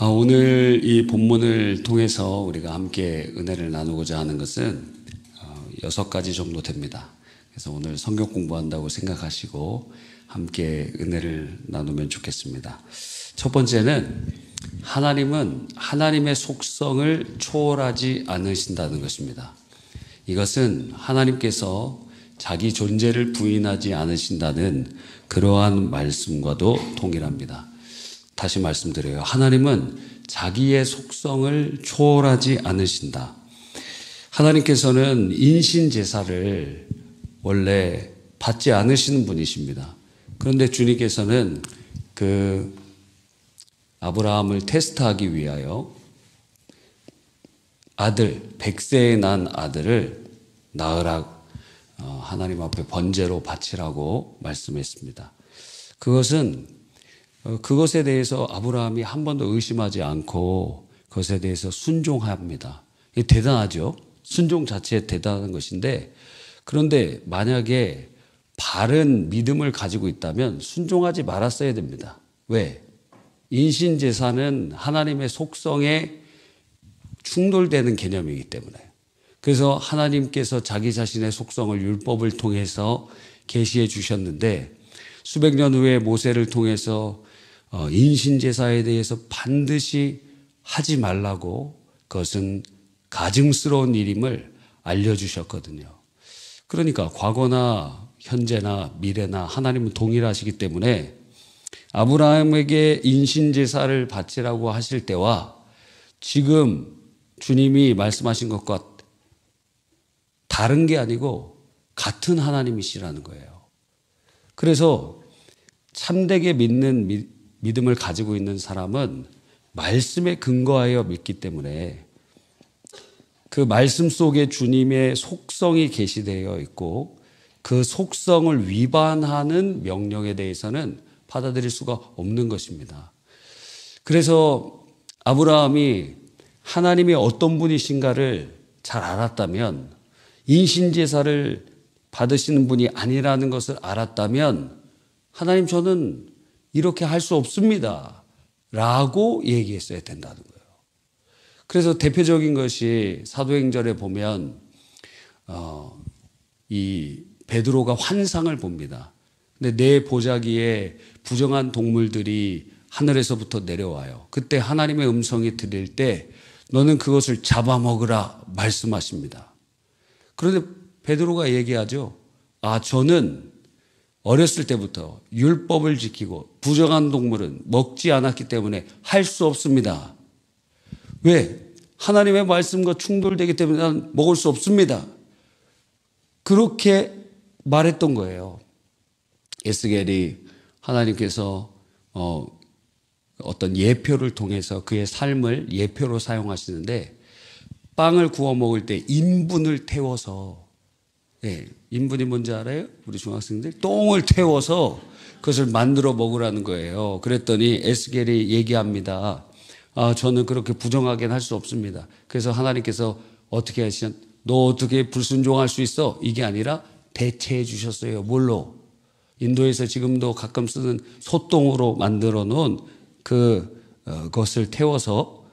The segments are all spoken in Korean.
오늘 이 본문을 통해서 우리가 함께 은혜를 나누고자 하는 것은 6가지 정도 됩니다. 그래서 오늘 성경 공부한다고 생각하시고 함께 은혜를 나누면 좋겠습니다. 첫 번째는 하나님은 하나님의 속성을 초월하지 않으신다는 것입니다. 이것은 하나님께서 자기 존재를 부인하지 않으신다는 그러한 말씀과도 동일합니다. 다시 말씀드려요. 하나님은 자기의 속성을 초월하지 않으신다. 하나님께서는 인신제사를 원래 받지 않으시는 분이십니다. 그런데 주님께서는 그 아브라함을 테스트하기 위하여 아들, 100세에 난 아들을 낳으라 하나님 앞에 번제로 바치라고 말씀했습니다. 그것에 대해서 아브라함이 한 번도 의심하지 않고 그것에 대해서 순종합니다. 이게 대단하죠? 순종 자체에 대단한 것인데, 그런데 만약에 바른 믿음을 가지고 있다면 순종하지 말았어야 됩니다. 왜? 인신제사는 하나님의 속성에 충돌되는 개념이기 때문에. 그래서 하나님께서 자기 자신의 속성을 율법을 통해서 계시해 주셨는데, 수백 년 후에 모세를 통해서 인신제사에 대해서 반드시 하지 말라고, 그것은 가증스러운 일임을 알려주셨거든요. 그러니까 과거나 현재나 미래나 하나님은 동일하시기 때문에 아브라함에게 인신제사를 바치라고 하실 때와 지금 주님이 말씀하신 것과 다른 게 아니고 같은 하나님이시라는 거예요. 그래서 참되게 믿는 믿음을 가지고 있는 사람은 말씀에 근거하여 믿기 때문에 그 말씀 속에 주님의 속성이 계시되어 있고 그 속성을 위반하는 명령에 대해서는 받아들일 수가 없는 것입니다. 그래서 아브라함이 하나님이 어떤 분이신가를 잘 알았다면, 인신제사를 받으시는 분이 아니라는 것을 알았다면, 하나님 저는 이렇게 할 수 없습니다 라고 얘기했어야 된다는 거예요. 그래서 대표적인 것이 사도행전에 보면 이 베드로가 환상을 봅니다. 근데 내 보자기에 부정한 동물들이 하늘에서부터 내려와요. 그때 하나님의 음성이 들릴 때 너는 그것을 잡아먹으라 말씀하십니다. 그런데 베드로가 얘기하죠. 저는 어렸을 때부터 율법을 지키고 부정한 동물은 먹지 않았기 때문에 할 수 없습니다. 왜? 하나님의 말씀과 충돌되기 때문에 난 먹을 수 없습니다. 그렇게 말했던 거예요. 에스겔이 하나님께서 어떤 예표를 통해서 그의 삶을 예표로 사용하시는데, 빵을 구워 먹을 때 인분을 태워서, 인분이 뭔지 알아요? 우리 중학생들? 똥을 태워서 그것을 만들어 먹으라는 거예요. 그랬더니 에스겔이 얘기합니다. 저는 그렇게 부정하게는 할 수 없습니다. 그래서 하나님께서 어떻게 하시면, 너 어떻게 불순종할 수 있어? 이게 아니라 대체해 주셨어요. 뭘로? 인도에서 지금도 가끔 쓰는 소똥으로 만들어 놓은 그것을 태워서,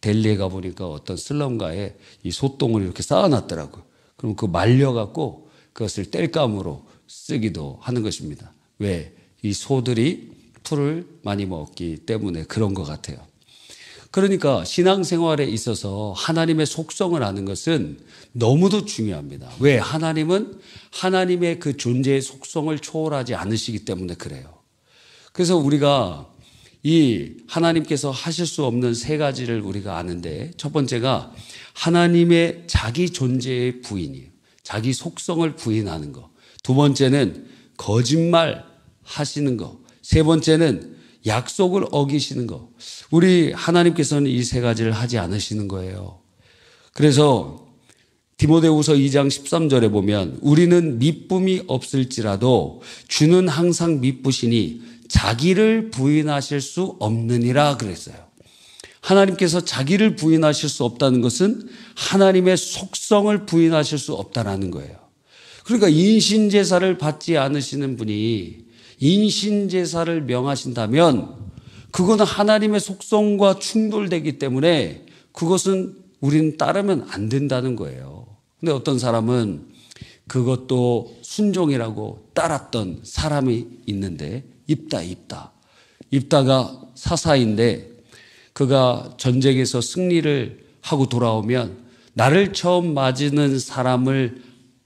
델리에 가보니까 어떤 슬럼가에 이 소똥을 이렇게 쌓아놨더라고요. 그럼 그 말려갖고 그것을 땔감으로 쓰기도 하는 것입니다. 왜? 이 소들이 풀을 많이 먹기 때문에 그런 것 같아요. 그러니까 신앙생활에 있어서 하나님의 속성을 아는 것은 너무도 중요합니다. 왜? 하나님은 하나님의 그 존재의 속성을 초월하지 않으시기 때문에 그래요. 그래서 우리가 이 하나님께서 하실 수 없는 3가지를 우리가 아는데, 첫 번째가 하나님의 자기 존재의 부인이에요. 자기 속성을 부인하는 거. 두 번째는 거짓말 하시는 거. 세 번째는 약속을 어기시는 거. 우리 하나님께서는 이 3가지를 하지 않으시는 거예요. 그래서 디모데후서 2장 13절에 보면, 우리는 미쁨이 없을지라도 주는 항상 미쁘시니 자기를 부인하실 수 없느니라 그랬어요. 하나님께서 자기를 부인하실 수 없다는 것은 하나님의 속성을 부인하실 수 없다는 거예요. 그러니까 인신제사를 받지 않으시는 분이 인신제사를 명하신다면 그거는 하나님의 속성과 충돌되기 때문에 그것은 우리는 따르면 안 된다는 거예요. 근데 어떤 사람은 그것도 순종이라고 따랐던 사람이 있는데, 입다가 사사인데 그가 전쟁에서 승리를 하고 돌아오면 나를 처음 맞이는 사람을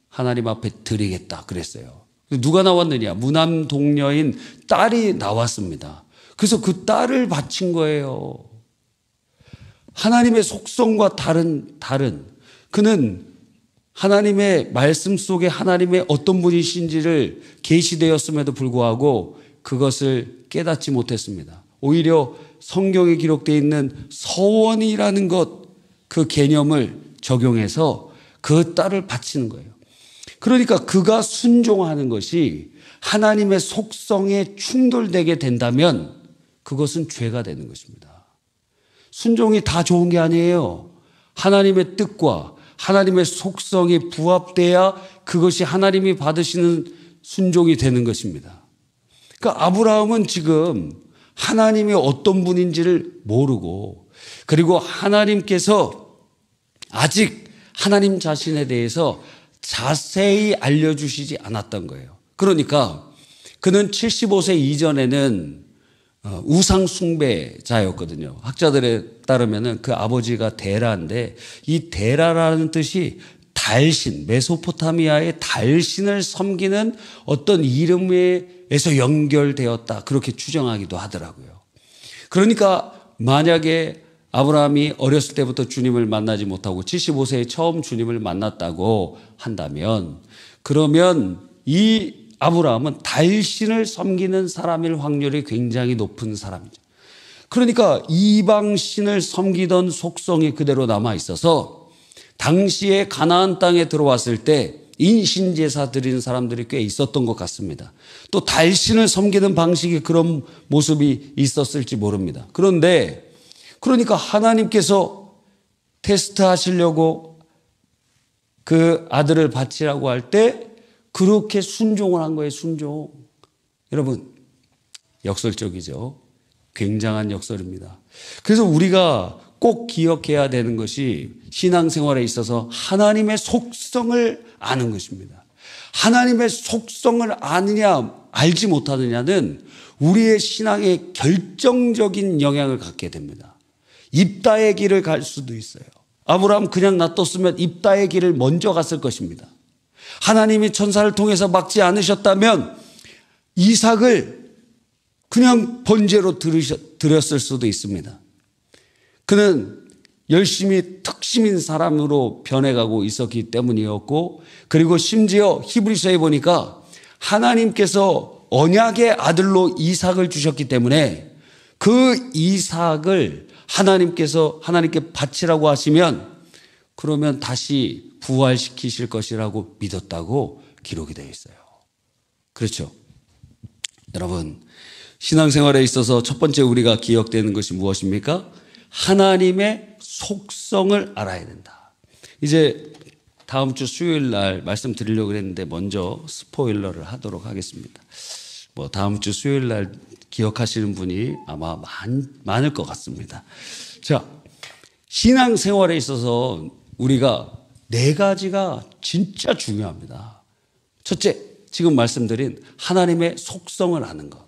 하나님 앞에 드리겠다 그랬어요. 누가 나왔느냐? 무남 동녀인 딸이 나왔습니다. 그래서 그 딸을 바친 거예요. 하나님의 속성과 다른 그는 하나님의 말씀 속에 하나님의 어떤 분이신지를 계시되었음에도 불구하고 그것을 깨닫지 못했습니다. 오히려 성경에 기록되어 있는 서원이라는 그 개념을 적용해서 그 딸을 바치는 거예요. 그러니까 그가 순종하는 것이 하나님의 속성에 충돌되게 된다면 그것은 죄가 되는 것입니다. 순종이 다 좋은 게 아니에요. 하나님의 뜻과 하나님의 속성이 부합돼야 그것이 하나님이 받으시는 순종이 되는 것입니다. 그러니까 아브라함은 지금 하나님이 어떤 분인지를 모르고, 그리고 하나님께서 아직 하나님 자신에 대해서 자세히 알려주시지 않았던 거예요. 그러니까 그는 75세 이전에는 우상 숭배자였거든요. 학자들에 따르면 그 아버지가 데라인데, 이 데라라는 뜻이 달신, 메소포타미아의 달신을 섬기는 어떤 이름에서 연결되었다, 그렇게 추정하기도 하더라고요. 그러니까 만약에 아브라함이 어렸을 때부터 주님을 만나지 못하고 75세에 처음 주님을 만났다고 한다면, 그러면 이 아브라함은 달신을 섬기는 사람일 확률이 굉장히 높은 사람이죠. 그러니까 이방신을 섬기던 속성이 그대로 남아 있어서 당시에 가나안 땅에 들어왔을 때 인신제사 드리는 사람들이 꽤 있었던 것 같습니다. 또 달신을 섬기는 방식이 그런 모습이 있었을지 모릅니다. 그러니까 하나님께서 테스트하시려고 그 아들을 바치라고 할 때 그렇게 순종을 한 거예요. 순종. 여러분, 역설적이죠. 굉장한 역설입니다. 그래서 우리가 꼭 기억해야 되는 것이 신앙생활에 있어서 하나님의 속성을 아는 것입니다. 하나님의 속성을 아느냐 알지 못하느냐는 우리의 신앙에 결정적인 영향을 갖게 됩니다. 입다의 길을 갈 수도 있어요. 아브라함 그냥 놔뒀으면 입다의 길을 먼저 갔을 것입니다. 하나님이 천사를 통해서 막지 않으셨다면 이삭을 그냥 번제로 드렸을 수도 있습니다. 그는 열심히 특심인 사람으로 변해가고 있었기 때문이었고, 그리고 심지어 히브리서에 보니까 하나님께서 언약의 아들로 이삭을 주셨기 때문에 그 이삭을 하나님께 바치라고 하시면 그러면 다시 부활시키실 것이라고 믿었다고 기록이 되어 있어요. 그렇죠? 여러분, 신앙생활에 있어서 첫 번째 우리가 기억되는 것이 무엇입니까? 하나님의 속성을 알아야 된다. 이제 다음 주 수요일 날 말씀드리려고 했는데 먼저 스포일러를 하도록 하겠습니다. 다음 주 수요일 날 기억하시는 분이 아마 많을 것 같습니다. 자, 신앙생활에 있어서 우리가 4가지가 진짜 중요합니다. 첫째, 지금 말씀드린 하나님의 속성을 아는 것.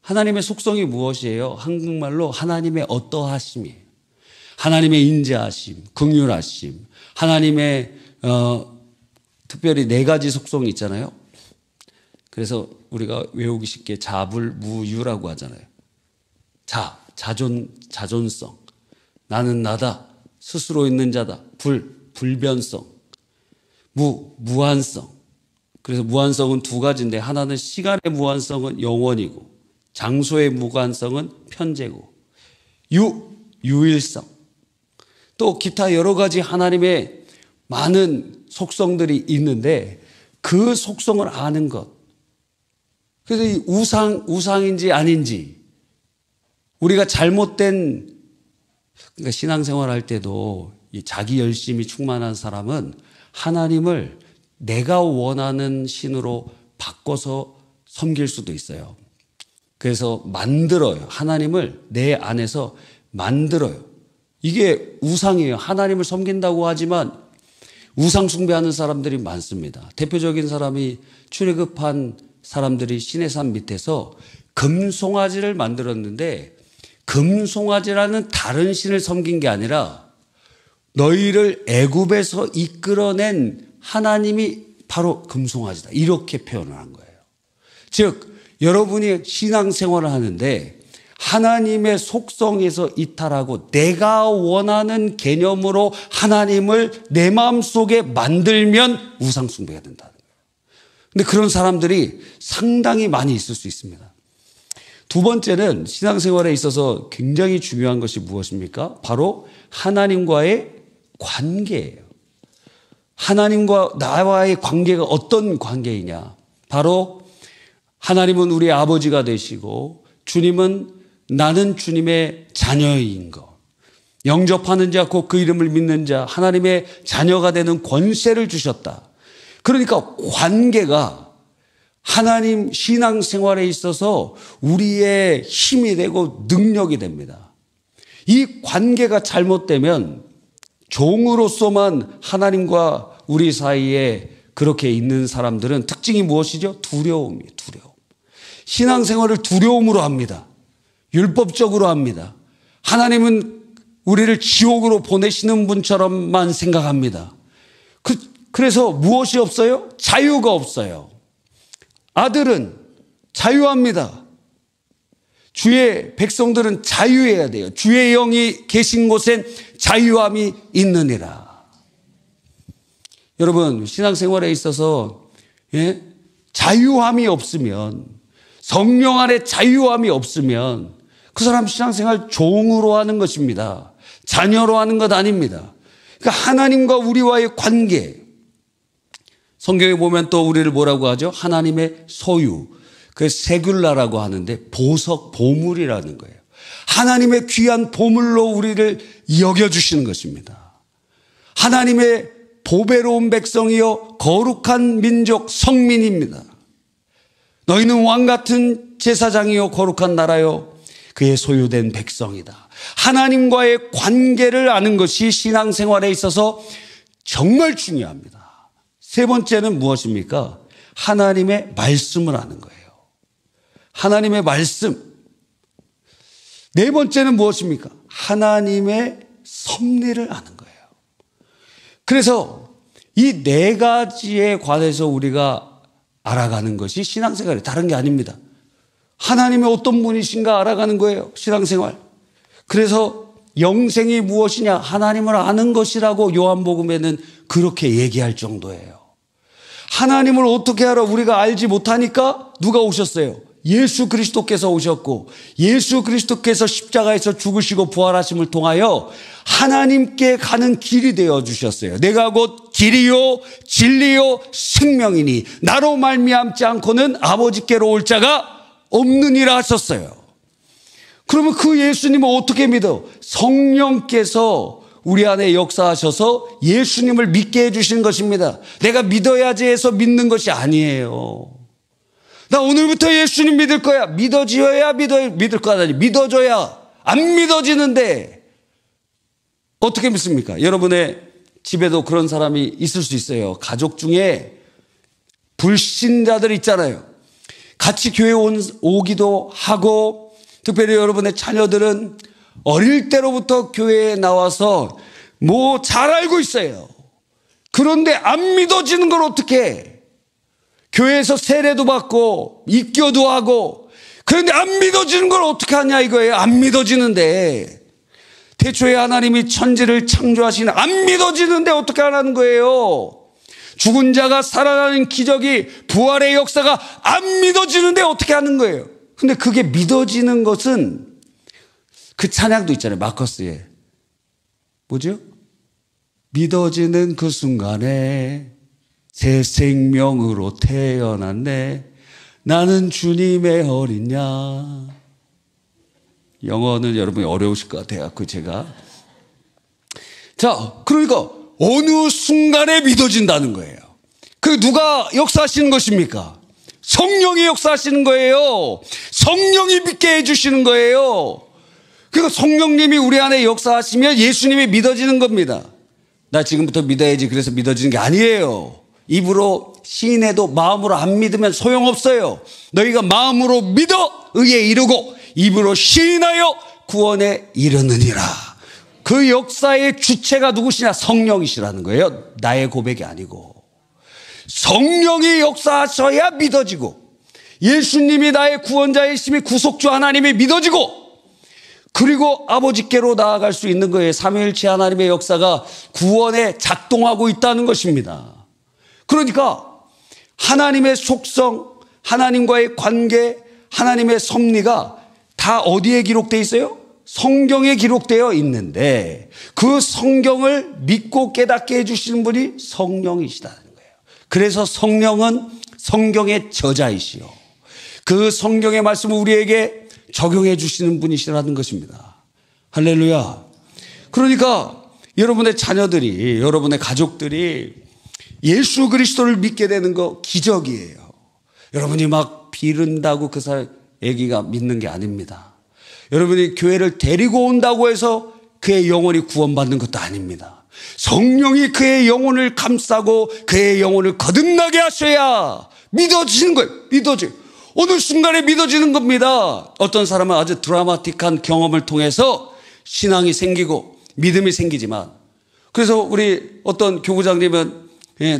하나님의 속성이 무엇이에요? 한국말로 하나님의 어떠하심이에요. 하나님의 인자하심, 긍휼하심, 하나님의 특별히 4가지 속성이 있잖아요. 그래서 우리가 외우기 쉽게 자불무유라고 하잖아요. 자존성, 나는 나다, 스스로 있는 자다, 불변성, 무한성. 그래서 무한성은 2가지인데, 하나는 시간의 무한성은 영원이고, 장소의 무한성은 편재고, 유일성. 또 기타 여러 가지 하나님의 많은 속성들이 있는데 그 속성을 아는 것. 그래서 이 우상인지 아닌지, 우리가 잘못된, 그러니까 신앙생활 할 때도 이 자기 열심이 충만한 사람은 하나님을 내가 원하는 신으로 바꿔서 섬길 수도 있어요. 그래서 만들어요. 하나님을 내 안에서 만들어요. 이게 우상이에요. 하나님을 섬긴다고 하지만 우상 숭배하는 사람들이 많습니다. 대표적인 사람이 출애굽한 사람들이 시내산 밑에서 금송아지를 만들었는데 금송아지라는 다른 신을 섬긴 게 아니라 너희를 애굽에서 이끌어낸 하나님이 바로 금송아지다. 이렇게 표현을 한 거예요. 즉 여러분이 신앙생활을 하는데 하나님의 속성에서 이탈하고 내가 원하는 개념으로 하나님을 내 마음속에 만들면 우상 숭배가 된다는 거예요. 근데 그런 사람들이 상당히 많이 있을 수 있습니다. 두 번째는 신앙생활에 있어서 굉장히 중요한 것이 무엇입니까? 바로 하나님과의 관계예요. 하나님과 나와의 관계가 어떤 관계이냐? 바로 하나님은 우리 아버지가 되시고 주님은 나는 주님의 자녀인 것. 영접하는 자 곧 그 이름을 믿는 자 하나님의 자녀가 되는 권세를 주셨다. 그러니까 관계가 하나님 신앙생활에 있어서 우리의 힘이 되고 능력이 됩니다. 이 관계가 잘못되면 종으로서만 하나님과 우리 사이에 그렇게 있는 사람들은 특징이 무엇이죠? 두려움이에요. 두려움. 신앙생활을 두려움으로 합니다. 율법적으로 합니다. 하나님은 우리를 지옥으로 보내시는 분처럼만 생각합니다. 그래서 무엇이 없어요? 자유가 없어요. 아들은 자유합니다. 주의 백성들은 자유해야 돼요. 주의 영이 계신 곳엔 자유함이 있느니라. 여러분 신앙생활에 있어서 자유함이 없으면 성령 안에 자유함이 없으면 그 사람 신앙생활 종으로 하는 것입니다. 자녀로 하는 것 아닙니다. 그러니까 하나님과 우리와의 관계 성경에 보면 또 우리를 뭐라고 하죠? 하나님의 소유. 그 세귤라라고 하는데 보석, 보물이라는 거예요. 하나님의 귀한 보물로 우리를 여겨주시는 것입니다. 하나님의 보배로운 백성이요 거룩한 민족 성민입니다. 너희는 왕같은 제사장이요 거룩한 나라요 그의 소유된 백성이다. 하나님과의 관계를 아는 것이 신앙생활에 있어서 정말 중요합니다. 세 번째는 무엇입니까? 하나님의 말씀을 아는 거예요. 하나님의 말씀. 네 번째는 무엇입니까? 하나님의 섭리를 아는 거예요. 그래서 이 네 가지에 관해서 우리가 알아가는 것이 신앙생활이에요. 다른 게 아닙니다. 하나님의 어떤 분이신가 알아가는 거예요. 신앙생활. 그래서 영생이 무엇이냐? 하나님을 아는 것이라고 요한복음에는 그렇게 얘기할 정도예요. 하나님을 어떻게 알아? 우리가 알지 못하니까 누가 오셨어요? 예수 그리스도께서 오셨고 예수 그리스도께서 십자가에서 죽으시고 부활하심을 통하여 하나님께 가는 길이 되어 주셨어요. 내가 곧 길이요 진리요 생명이니 나로 말미암지 않고는 아버지께로 올 자가 없느니라 하셨어요. 그러면 그 예수님을 어떻게 믿어? 성령께서 우리 안에 역사하셔서 예수님을 믿게 해주시는 것입니다. 내가 믿어야지 해서 믿는 것이 아니에요. 나 오늘부터 예수님 믿을 거야. 믿어줘야 믿을 거 아니야. 믿어줘야 안 믿어지는데 어떻게 믿습니까? 여러분의 집에도 그런 사람이 있을 수 있어요. 가족 중에 불신자들 있잖아요. 같이 교회 오기도 하고 특별히 여러분의 자녀들은 어릴 때로부터 교회에 나와서 뭐 잘 알고 있어요. 그런데 안 믿어지는 걸 어떻게 해? 교회에서 세례도 받고 입교도 하고 그런데 안 믿어지는 걸 어떻게 하냐 이거예요. 안 믿어지는데 태초에 하나님이 천지를 창조하시는 안 믿어지는데 어떻게 하라는 거예요. 죽은 자가 살아나는 기적이 부활의 역사가 안 믿어지는데 어떻게 하는 거예요. 근데 그게 믿어지는 것은 그 찬양도 있잖아요. 마커스에 뭐죠? 믿어지는 그 순간에 새 생명으로 태어났네. 나는 주님의 어린 양. 영어는 여러분이 어려우실 것 같아요. 제가. 자, 그러니까 어느 순간에 믿어진다는 거예요. 그 누가 역사하시는 것입니까? 성령이 역사하시는 거예요. 성령이 믿게 해주시는 거예요. 그리고 성령님이 우리 안에 역사하시면 예수님이 믿어지는 겁니다. 나 지금부터 믿어야지 그래서 믿어지는 게 아니에요. 입으로 시인해도 마음으로 안 믿으면 소용없어요. 너희가 마음으로 믿어 의에 이르고 입으로 시인하여 구원에 이르느니라. 그 역사의 주체가 누구시냐? 성령이시라는 거예요. 나의 고백이 아니고. 성령이 역사하셔야 믿어지고, 예수님이 나의 구원자이심이 구속주 하나님이 믿어지고, 그리고 아버지께로 나아갈 수 있는 거예요. 삼위일체 하나님의 역사가 구원에 작동하고 있다는 것입니다. 그러니까 하나님의 속성, 하나님과의 관계, 하나님의 섭리가 다 어디에 기록되어 있어요? 성경에 기록되어 있는데 그 성경을 믿고 깨닫게 해주시는 분이 성령이시다는 거예요. 그래서 성령은 성경의 저자이시요, 그 성경의 말씀을 우리에게 적용해 주시는 분이시라는 것입니다. 할렐루야. 그러니까 여러분의 자녀들이, 여러분의 가족들이 예수 그리스도를 믿게 되는 거 기적이에요. 여러분이 막 비른다고 그 아기가 믿는 게 아닙니다. 여러분이 교회를 데리고 온다고 해서 그의 영혼이 구원받는 것도 아닙니다. 성령이 그의 영혼을 감싸고 그의 영혼을 거듭나게 하셔야 믿어지는 거예요. 믿어져요. 어느 순간에 믿어지는 겁니다. 어떤 사람은 아주 드라마틱한 경험을 통해서 신앙이 생기고 믿음이 생기지만, 그래서 우리 어떤 교구장님은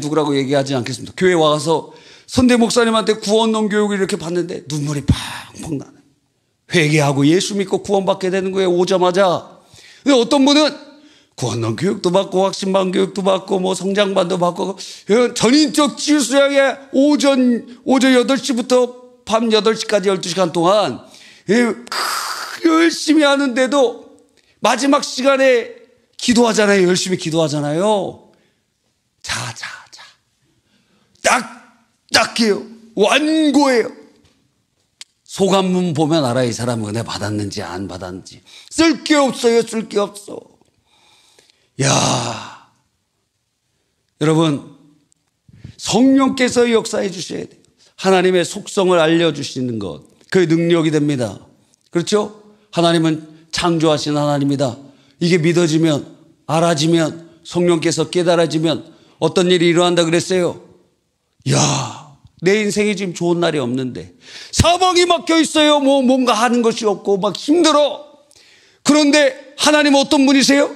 누구라고 얘기하지 않겠습니다. 교회 와서 선대 목사님한테 구원론 교육을 이렇게 받는데 눈물이 팡팡 나는, 회개하고 예수 믿고 구원받게 되는 거예요, 오자마자. 근데 어떤 분은 구원론 교육도 받고 확신반 교육도 받고 뭐 성장반도 받고 전인적 지수양에 오전 8시부터 밤 8시까지 12시간 동안 열심히 하는데도 마지막 시간에 기도하잖아요. 열심히 기도하잖아요. 자. 딱해요. 완고해요. 소감문 보면 알아, 이 사람 은혜 받았는지 안 받았는지. 쓸 게 없어요. 쓸 게 없어. 야, 여러분, 성령께서 역사해 주셔야 돼요. 하나님의 속성을 알려주시는 것, 그의 능력이 됩니다. 그렇죠? 하나님은 창조하신 하나님이다. 이게 믿어지면, 알아지면, 성령께서 깨달아지면 어떤 일이 일어난다 그랬어요? 야, 내 인생에 지금 좋은 날이 없는데 사방이 막혀 있어요. 뭔가 하는 것이 없고 막 힘들어. 그런데 하나님은 어떤 분이세요?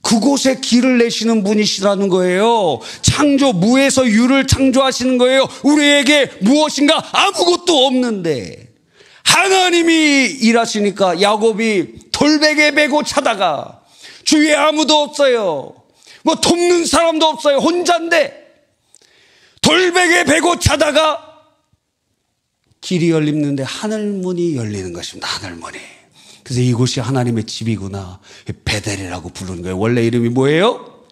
그곳에 길을 내시는 분이시라는 거예요. 창조, 무에서 유를 창조하시는 거예요. 우리에게 무엇인가 아무것도 없는데 하나님이 일하시니까 야곱이 돌베개 베고 차다가 주위에 아무도 없어요. 뭐 돕는 사람도 없어요. 혼자인데 돌베개 베고 차다가 길이 열리는데 하늘문이 열리는 것입니다. 하늘문이. 그래서 이곳이 하나님의 집이구나. 베델이라고 부르는 거예요. 원래 이름이 뭐예요?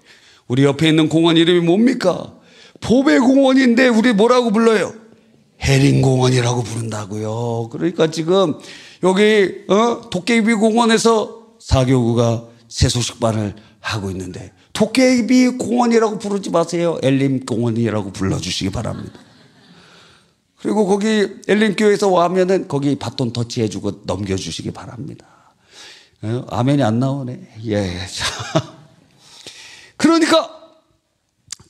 우리 옆에 있는 공원 이름이 뭡니까? 보배공원인데 우리 뭐라고 불러요? 해린공원이라고 부른다고요. 그러니까 지금 여기 도깨비 공원에서 사교구가 세소식반을 하고 있는데 도깨비 공원이라고 부르지 마세요. 엘림 공원이라고 불러주시기 바랍니다. 그리고 거기 엘림교회에서 와면은 거기 바톤 터치해주고 넘겨주시기 바랍니다. 아멘이 안 나오네. 예. 그러니까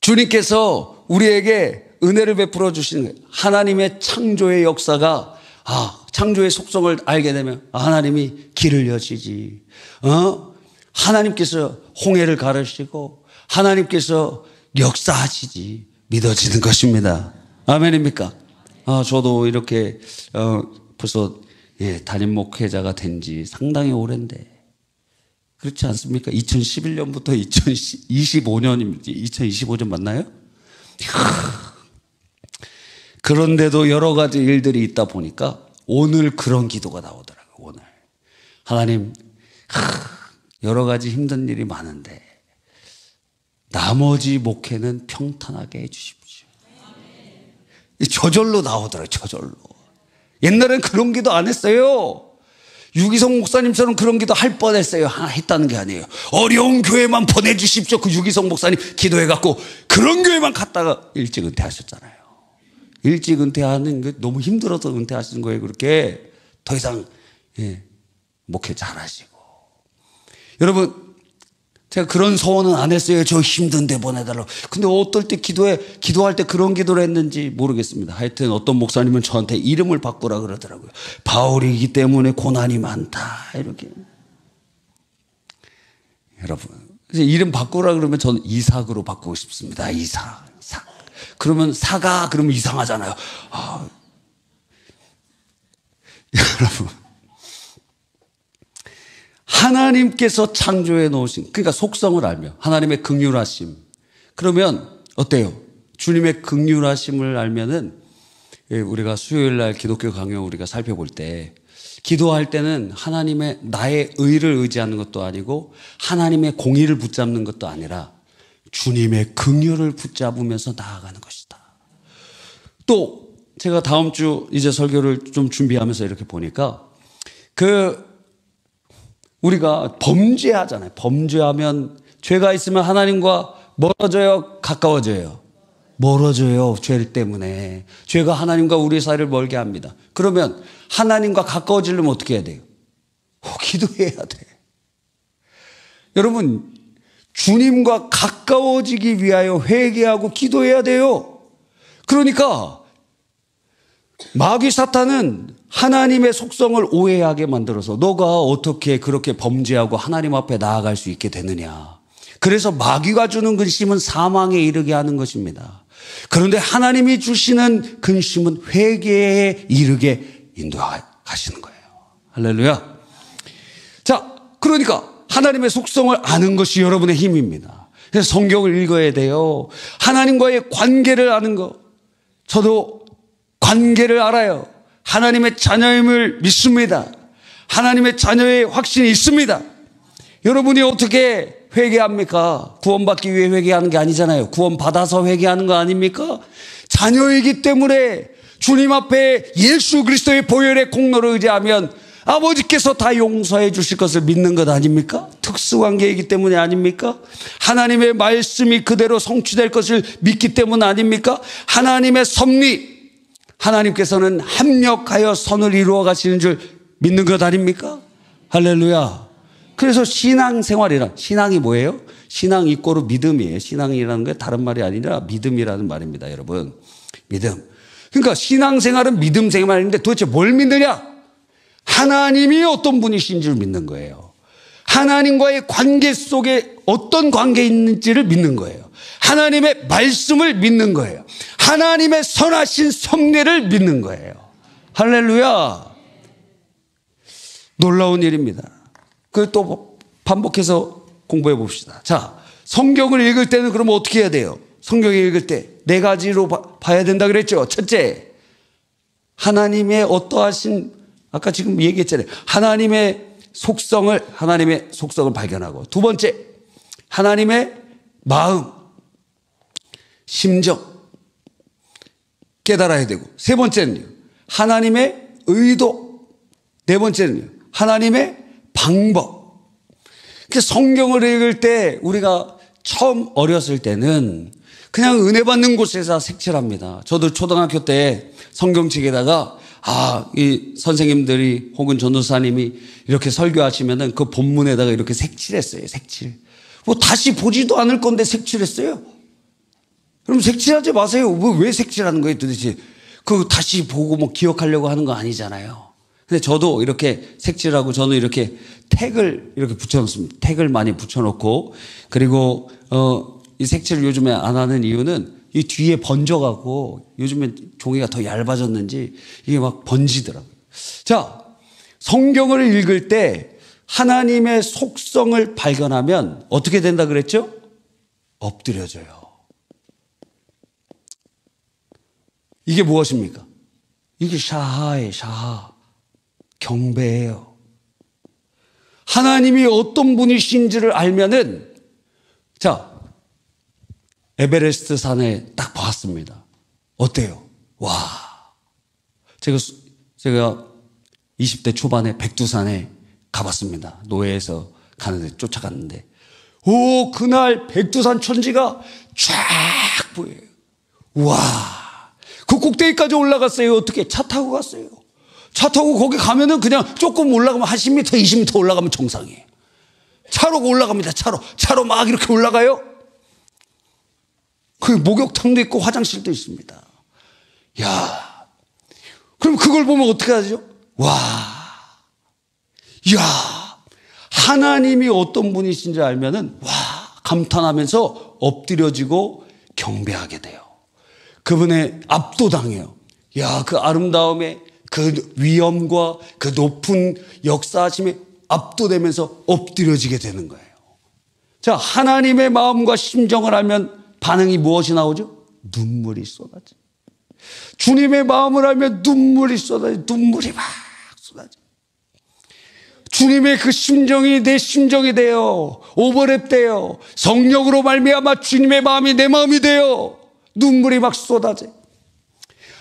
주님께서 우리에게 은혜를 베풀어 주시는 거예요. 하나님의 창조의 역사가, 창조의 속성을 알게 되면 하나님이 길을 여시지. 하나님께서 홍해를 가르시고 하나님께서 역사하시지. 믿어지는 것입니다. 아멘입니까? 저도 이렇게 벌써 담임 목회자가 된 지 상당히 오랜데 그렇지 않습니까? 2011년부터 2025년입니다. 2025년 맞나요? 그런데도 여러 가지 일들이 있다 보니까 오늘 그런 기도가 나오더라고요. 오늘 하나님, 여러 가지 힘든 일이 많은데 나머지 목회는 평탄하게 해주십시오. 저절로 나오더라고요. 저절로. 옛날엔 그런 기도 안 했어요. 유기성 목사님처럼 그런 기도 할 뻔했어요. 했다는 게 아니에요. 어려운 교회만 보내주십시오. 그 유기성 목사님 기도해갖고 그런 교회만 갔다가 일찍 은퇴하셨잖아요. 일찍 은퇴하는 게 너무 힘들어서 은퇴하시는 거예요. 그렇게. 더 이상 목회 잘하시고. 여러분, 제가 그런 소원은 안 했어요. 저 힘든데 보내달라고. 근데 어떨 때 기도할 때 그런 기도를 했는지 모르겠습니다. 하여튼 어떤 목사님은 저한테 이름을 바꾸라 그러더라고요. 바울이기 때문에 고난이 많다. 이렇게. 여러분, 이름 바꾸라 그러면 저는 이삭으로 바꾸고 싶습니다. 이삭. 그러면 사가 그러면 이상하잖아요. 여러분, 하나님께서 창조해 놓으신, 그러니까 속성을 알며 하나님의 긍휼하심. 그러면 어때요? 주님의 긍휼하심을 알면은 우리가 수요일 날 기독교 강요 우리가 살펴볼 때 기도할 때는 하나님의 나의 의를 의지하는 것도 아니고 하나님의 공의를 붙잡는 것도 아니라 주님의 긍휼을 붙잡으면서 나아가는 것이다. 또 제가 다음 주 이제 설교를 좀 준비하면서 이렇게 보니까 우리가 범죄하잖아요. 범죄하면 죄가 있으면 하나님과 멀어져요, 가까워져요? 멀어져요. 죄 때문에. 죄가 하나님과 우리 사이를 멀게 합니다. 그러면 하나님과 가까워지려면 어떻게 해야 돼요? 기도해야 돼. 여러분, 주님과 가까워지기 위하여 회개하고 기도해야 돼요. 그러니까 마귀 사탄은 하나님의 속성을 오해하게 만들어서 너가 어떻게 그렇게 범죄하고 하나님 앞에 나아갈 수 있게 되느냐. 그래서 마귀가 주는 근심은 사망에 이르게 하는 것입니다. 그런데 하나님이 주시는 근심은 회개에 이르게 인도하시는 거예요. 할렐루야. 자, 그러니까 하나님의 속성을 아는 것이 여러분의 힘입니다. 그래서 성경을 읽어야 돼요. 하나님과의 관계를 아는 것. 저도 관계를 알아요. 하나님의 자녀임을 믿습니다. 하나님의 자녀의 확신이 있습니다. 여러분이 어떻게 회개합니까? 구원받기 위해 회개하는 게 아니잖아요. 구원받아서 회개하는 거 아닙니까? 자녀이기 때문에 주님 앞에 예수 그리스도의 보혈의 공로를 의지하면 아버지께서 다 용서해 주실 것을 믿는 것 아닙니까? 특수관계이기 때문에 아닙니까? 하나님의 말씀이 그대로 성취될 것을 믿기 때문 아닙니까? 하나님의 섭리, 하나님께서는 합력하여 선을 이루어 가시는 줄 믿는 것 아닙니까? 할렐루야. 그래서 신앙이 뭐예요? 신앙 이꼬르 믿음이에요. 신앙이라는 게 다른 말이 아니라 믿음이라는 말입니다, 여러분. 믿음. 그러니까 신앙생활은 믿음 생활인데 도대체 뭘 믿느냐? 하나님이 어떤 분이신 줄 믿는 거예요. 하나님과의 관계 속에 어떤 관계 있는지를 믿는 거예요. 하나님의 말씀을 믿는 거예요. 하나님의 선하신 섭리를 믿는 거예요. 할렐루야. 놀라운 일입니다. 그걸 또 반복해서 공부해 봅시다. 자, 성경을 읽을 때는 그러면 어떻게 해야 돼요? 성경을 읽을 때 네 가지로 봐야 된다 그랬죠. 첫째, 하나님의 어떠하신, 아까 지금 얘기했잖아요. 하나님의 속성을 발견하고, 두 번째, 하나님의 마음, 심정 깨달아야 되고, 세 번째는요, 하나님의 의도, 네 번째는요, 하나님의 방법. 성경을 읽을 때 우리가 처음 어렸을 때는 그냥 은혜 받는 곳에서 색칠합니다. 저도 초등학교 때 성경책에다가 이 선생님들이 혹은 전도사님이 이렇게 설교하시면은 그 본문에다가 이렇게 색칠했어요. 색칠. 뭐 다시 보지도 않을 건데 색칠했어요. 그럼 색칠하지 마세요. 왜 색칠하는 거예요, 도대체? 그 다시 보고 뭐 기억하려고 하는 거 아니잖아요. 근데 저도 이렇게 색칠하고 저는 이렇게 택을 이렇게 붙여놓습니다. 택을 많이 붙여놓고, 그리고 이 색칠을 요즘에 안 하는 이유는 이 뒤에 번져가고 요즘에 종이가 더 얇아졌는지 이게 막 번지더라고요. 자, 성경을 읽을 때 하나님의 속성을 발견하면 어떻게 된다 그랬죠? 엎드려져요. 이게 무엇입니까? 이게 샤하예요, 샤하. 경배예요. 하나님이 어떤 분이신지를 알면은, 자, 에베레스트 산에 딱 봤습니다. 어때요? 와. 제가 20대 초반에 백두산에 가봤습니다. 노예에서 가는데 쫓아갔는데, 그날 백두산 천지가 쫙 보여요. 와. 그 꼭대기까지 올라갔어요. 어떻게? 차 타고 갔어요. 차 타고 거기 가면은 그냥 조금 올라가면 한 10m, 20m 올라가면 정상이에요. 차로 올라갑니다. 차로 막 이렇게 올라가요. 그 목욕탕도 있고 화장실도 있습니다. 야, 그럼 그걸 보면 어떻게 하죠? 와, 야, 하나님이 어떤 분이신지 알면은 와, 감탄하면서 엎드려지고 경배하게 돼요. 그분의 압도당해요. 야, 그 아름다움에 그 위엄과 그 높은 역사하심에 압도되면서 엎드려지게 되는 거예요. 자, 하나님의 마음과 심정을 알면 반응이 무엇이 나오죠? 눈물이 쏟아져. 주님의 마음을 알면 눈물이 쏟아져. 눈물이 막 쏟아져. 주님의 그 심정이 내 심정이 돼요. 오버랩 돼요. 성령으로 말미암아 주님의 마음이 내 마음이 돼요. 눈물이 막 쏟아져.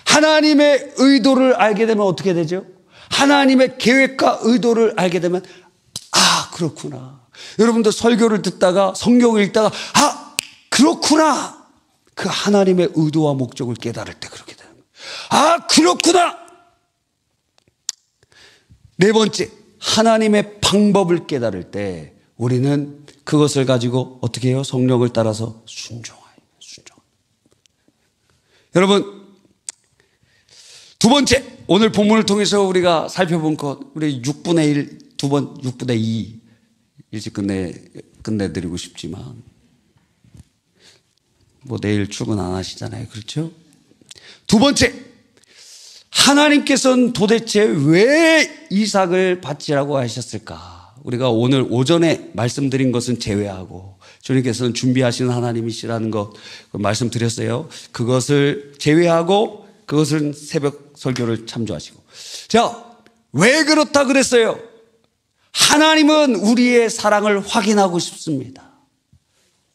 하나님의 의도를 알게 되면 어떻게 되죠? 하나님의 계획과 의도를 알게 되면 아, 그렇구나. 여러분들 설교를 듣다가 성경을 읽다가 아, 그렇구나. 그 하나님의 의도와 목적을 깨달을 때 그렇게 되는 거예요. 아, 그렇구나. 네 번째, 하나님의 방법을 깨달을 때 우리는 그것을 가지고 어떻게 해요? 성령을 따라서 순종해요. 여러분, 두 번째, 오늘 본문을 통해서 우리가 살펴본 것, 우리 6분의 1, 6분의 2 일찍 끝내드리고 싶지만 뭐 내일 출근 안 하시잖아요. 그렇죠? 두 번째, 하나님께서는 도대체 왜 이삭을 바치라고 하셨을까? 우리가 오늘 오전에 말씀드린 것은 제외하고 주님께서는 준비하시는 하나님이시라는 것 말씀드렸어요. 그것을 제외하고 그것은 새벽 설교를 참조하시고. 자, 왜 그렇다 그랬어요? 하나님은 우리의 사랑을 확인하고 싶습니다.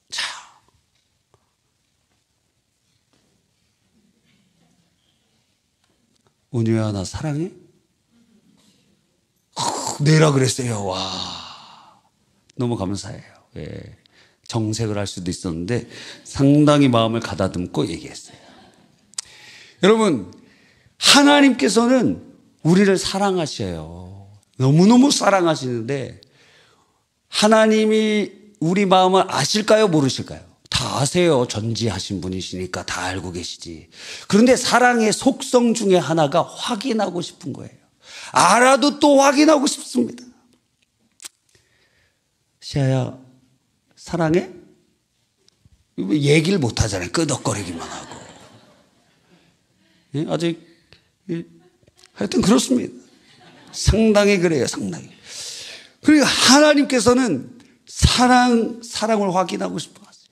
자, 은유야, 나 사랑해? 내라 그랬어요. 와, 너무 감사해요. 예. 정색을 할 수도 있었는데 상당히 마음을 가다듬고 얘기했어요. 여러분, 하나님께서는 우리를 사랑하셔요. 너무너무 사랑하시는데 하나님이 우리 마음을 아실까요? 모르실까요? 다 아세요. 전지하신 분이시니까 다 알고 계시지. 그런데 사랑의 속성 중에 하나가 확인하고 싶은 거예요. 알아도 또 확인하고 싶습니다. 시아야, 사랑해? 얘기를 못 하잖아요. 끄덕거리기만 하고. 아직 하여튼 그렇습니다. 상당히 그래요. 상당히. 그리고 하나님께서는 사랑을 확인하고 싶어 하세요.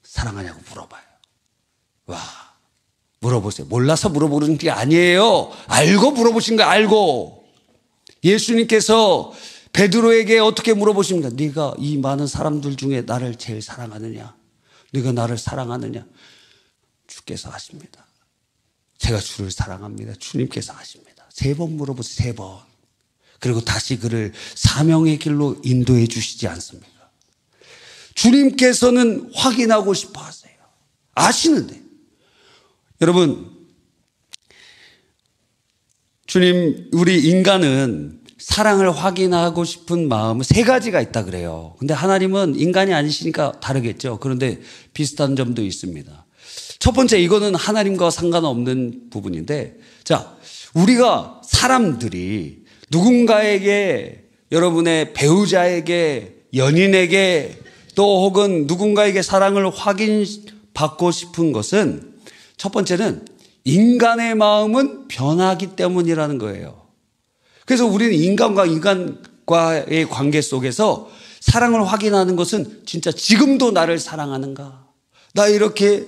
사랑하냐고 물어봐요. 와, 물어보세요. 몰라서 물어보는 게 아니에요. 알고 물어보신 거 알고. 예수님께서 베드로에게 어떻게 물어보십니까? 네가 이 많은 사람들 중에 나를 제일 사랑하느냐? 네가 나를 사랑하느냐? 주께서 아십니다. 제가 주를 사랑합니다. 주님께서 아십니다. 3번 물어보세요. 3번. 그리고 다시 그를 사명의 길로 인도해 주시지 않습니까? 주님께서는 확인하고 싶어 하세요. 아시는데. 여러분, 주님, 우리 인간은 사랑을 확인하고 싶은 마음은 3가지가 있다 그래요. 근데 하나님은 인간이 아니시니까 다르겠죠. 그런데 비슷한 점도 있습니다. 첫 번째, 이거는 하나님과 상관없는 부분인데, 자, 우리가 사람들이 누군가에게, 여러분의 배우자에게, 연인에게, 또 혹은 누군가에게 사랑을 확인받고 싶은 것은 첫 번째는 인간의 마음은 변하기 때문이라는 거예요. 그래서 우리는 인간과의 관계 속에서 사랑을 확인하는 것은 진짜 지금도 나를 사랑하는가? 나 이렇게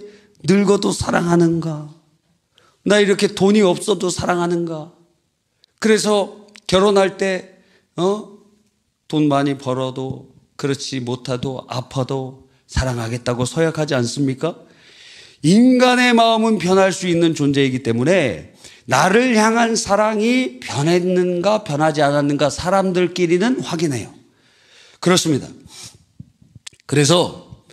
늙어도 사랑하는가? 나 이렇게 돈이 없어도 사랑하는가? 그래서 결혼할 때 돈 많이 벌어도 그렇지 못하도 아파도 사랑하겠다고 서약하지 않습니까? 인간의 마음은 변할 수 있는 존재이기 때문에 나를 향한 사랑이 변했는가 변하지 않았는가 사람들끼리는 확인해요. 그렇습니다. 그래서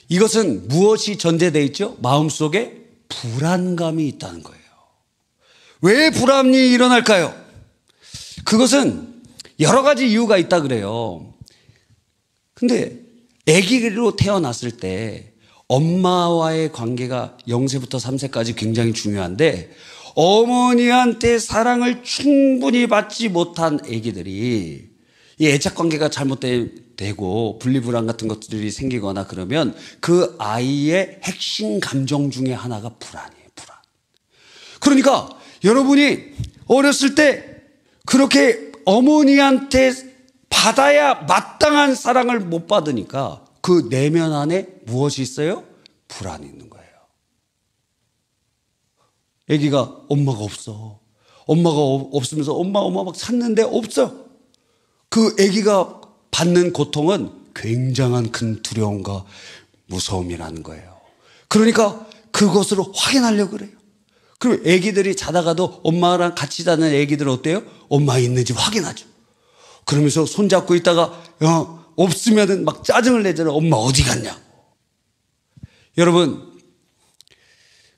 이것은 무엇이 전제되어 있죠? 마음속에 불안감이 있다는 거예요. 왜 불안이 일어날까요? 그것은 여러 가지 이유가 있다 그래요. 근데 아기로 태어났을 때 엄마와의 관계가 0세부터 3세까지 굉장히 중요한데 어머니한테 사랑을 충분히 받지 못한 아기들이 이 애착 관계가 잘못되고 분리불안 같은 것들이 생기거나 그러면 그 아이의 핵심 감정 중에 하나가 불안이에요. 불안. 그러니까 여러분이 어렸을 때 그렇게 어머니한테 받아야 마땅한 사랑을 못 받으니까 그 내면 안에 무엇이 있어요? 불안이 있는 거예요. 아기가 엄마가 없어. 엄마가 없으면서 엄마 막 찾는데 없어. 그 아기가 받는 고통은 굉장한 큰 두려움과 무서움이라는 거예요. 그러니까 그것을 확인하려고 그래요. 그리고 아기들이 자다가도 엄마랑 같이 자는 아기들은 어때요? 엄마 있는지 확인하죠. 그러면서 손잡고 있다가 없으면은 막 짜증을 내잖아요. 엄마 어디 갔냐고. 여러분,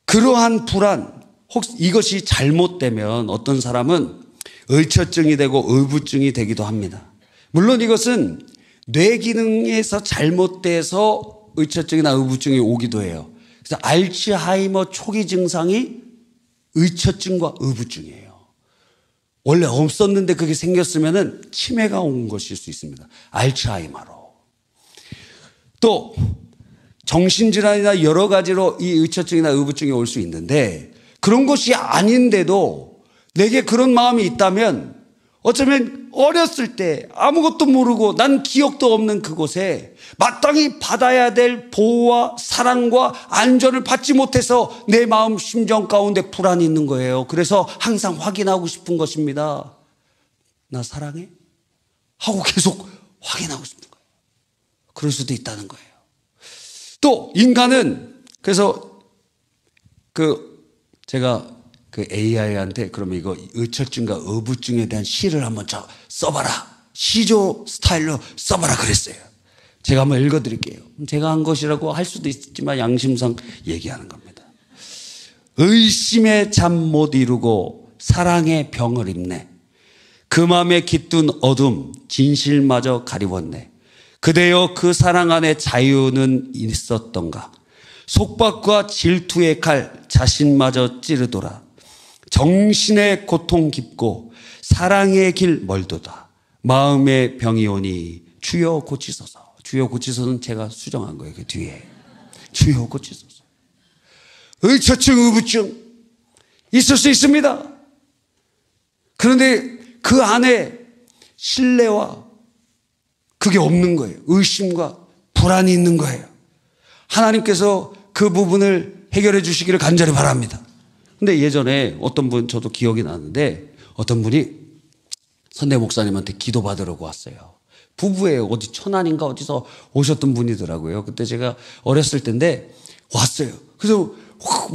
그러한 불안, 혹시 이것이 잘못되면 어떤 사람은 의처증이 되고 의부증이 되기도 합니다. 물론 이것은 뇌 기능에서 잘못돼서 의처증이나 의부증이 오기도 해요. 그래서 알츠하이머 초기 증상이 의처증과 의부증이에요. 원래 없었는데 그게 생겼으면 치매가 온 것일 수 있습니다. 알츠하이머로. 또 정신질환이나 여러 가지로 이 의처증이나 의부증이 올 수 있는데 그런 것이 아닌데도 내게 그런 마음이 있다면 어쩌면 어렸을 때 아무것도 모르고 난 기억도 없는 그곳에 마땅히 받아야 될 보호와 사랑과 안전을 받지 못해서 내 마음 심정 가운데 불안이 있는 거예요. 그래서 항상 확인하고 싶은 것입니다. 나 사랑해? 하고 계속 확인하고 싶은 거예요. 그럴 수도 있다는 거예요. 또 인간은 그래서 제가 그 AI한테 그러면 이거 의처증과 의부증에 대한 시를 한번 써봐라. 시조 스타일로 써봐라 그랬어요. 제가 한번 읽어드릴게요. 제가 한 것이라고 할 수도 있지만 양심상 얘기하는 겁니다. 의심에 잠 못 이루고 사랑의 병을 입네. 그 맘에 깃든 어둠 진실마저 가리웠네. 그대여 그 사랑 안에 자유는 있었던가. 속박과 질투의 칼 자신마저 찌르더라. 정신의 고통 깊고 사랑의 길 멀도다. 마음의 병이 오니 주여 고치소서. 주여 고치소서는 제가 수정한 거예요. 그 뒤에. 주여 고치소서. 의처증, 의부증 있을 수 있습니다. 그런데 그 안에 신뢰와 그게 없는 거예요. 의심과 불안이 있는 거예요. 하나님께서 그 부분을 해결해 주시기를 간절히 바랍니다. 근데 예전에 어떤 분 저도 기억이 나는데 어떤 분이 선대 목사님한테 기도 받으려고 왔어요. 부부예요. 어디 천안인가 어디서 오셨던 분이더라고요. 그때 제가 어렸을 때인데 왔어요. 그래서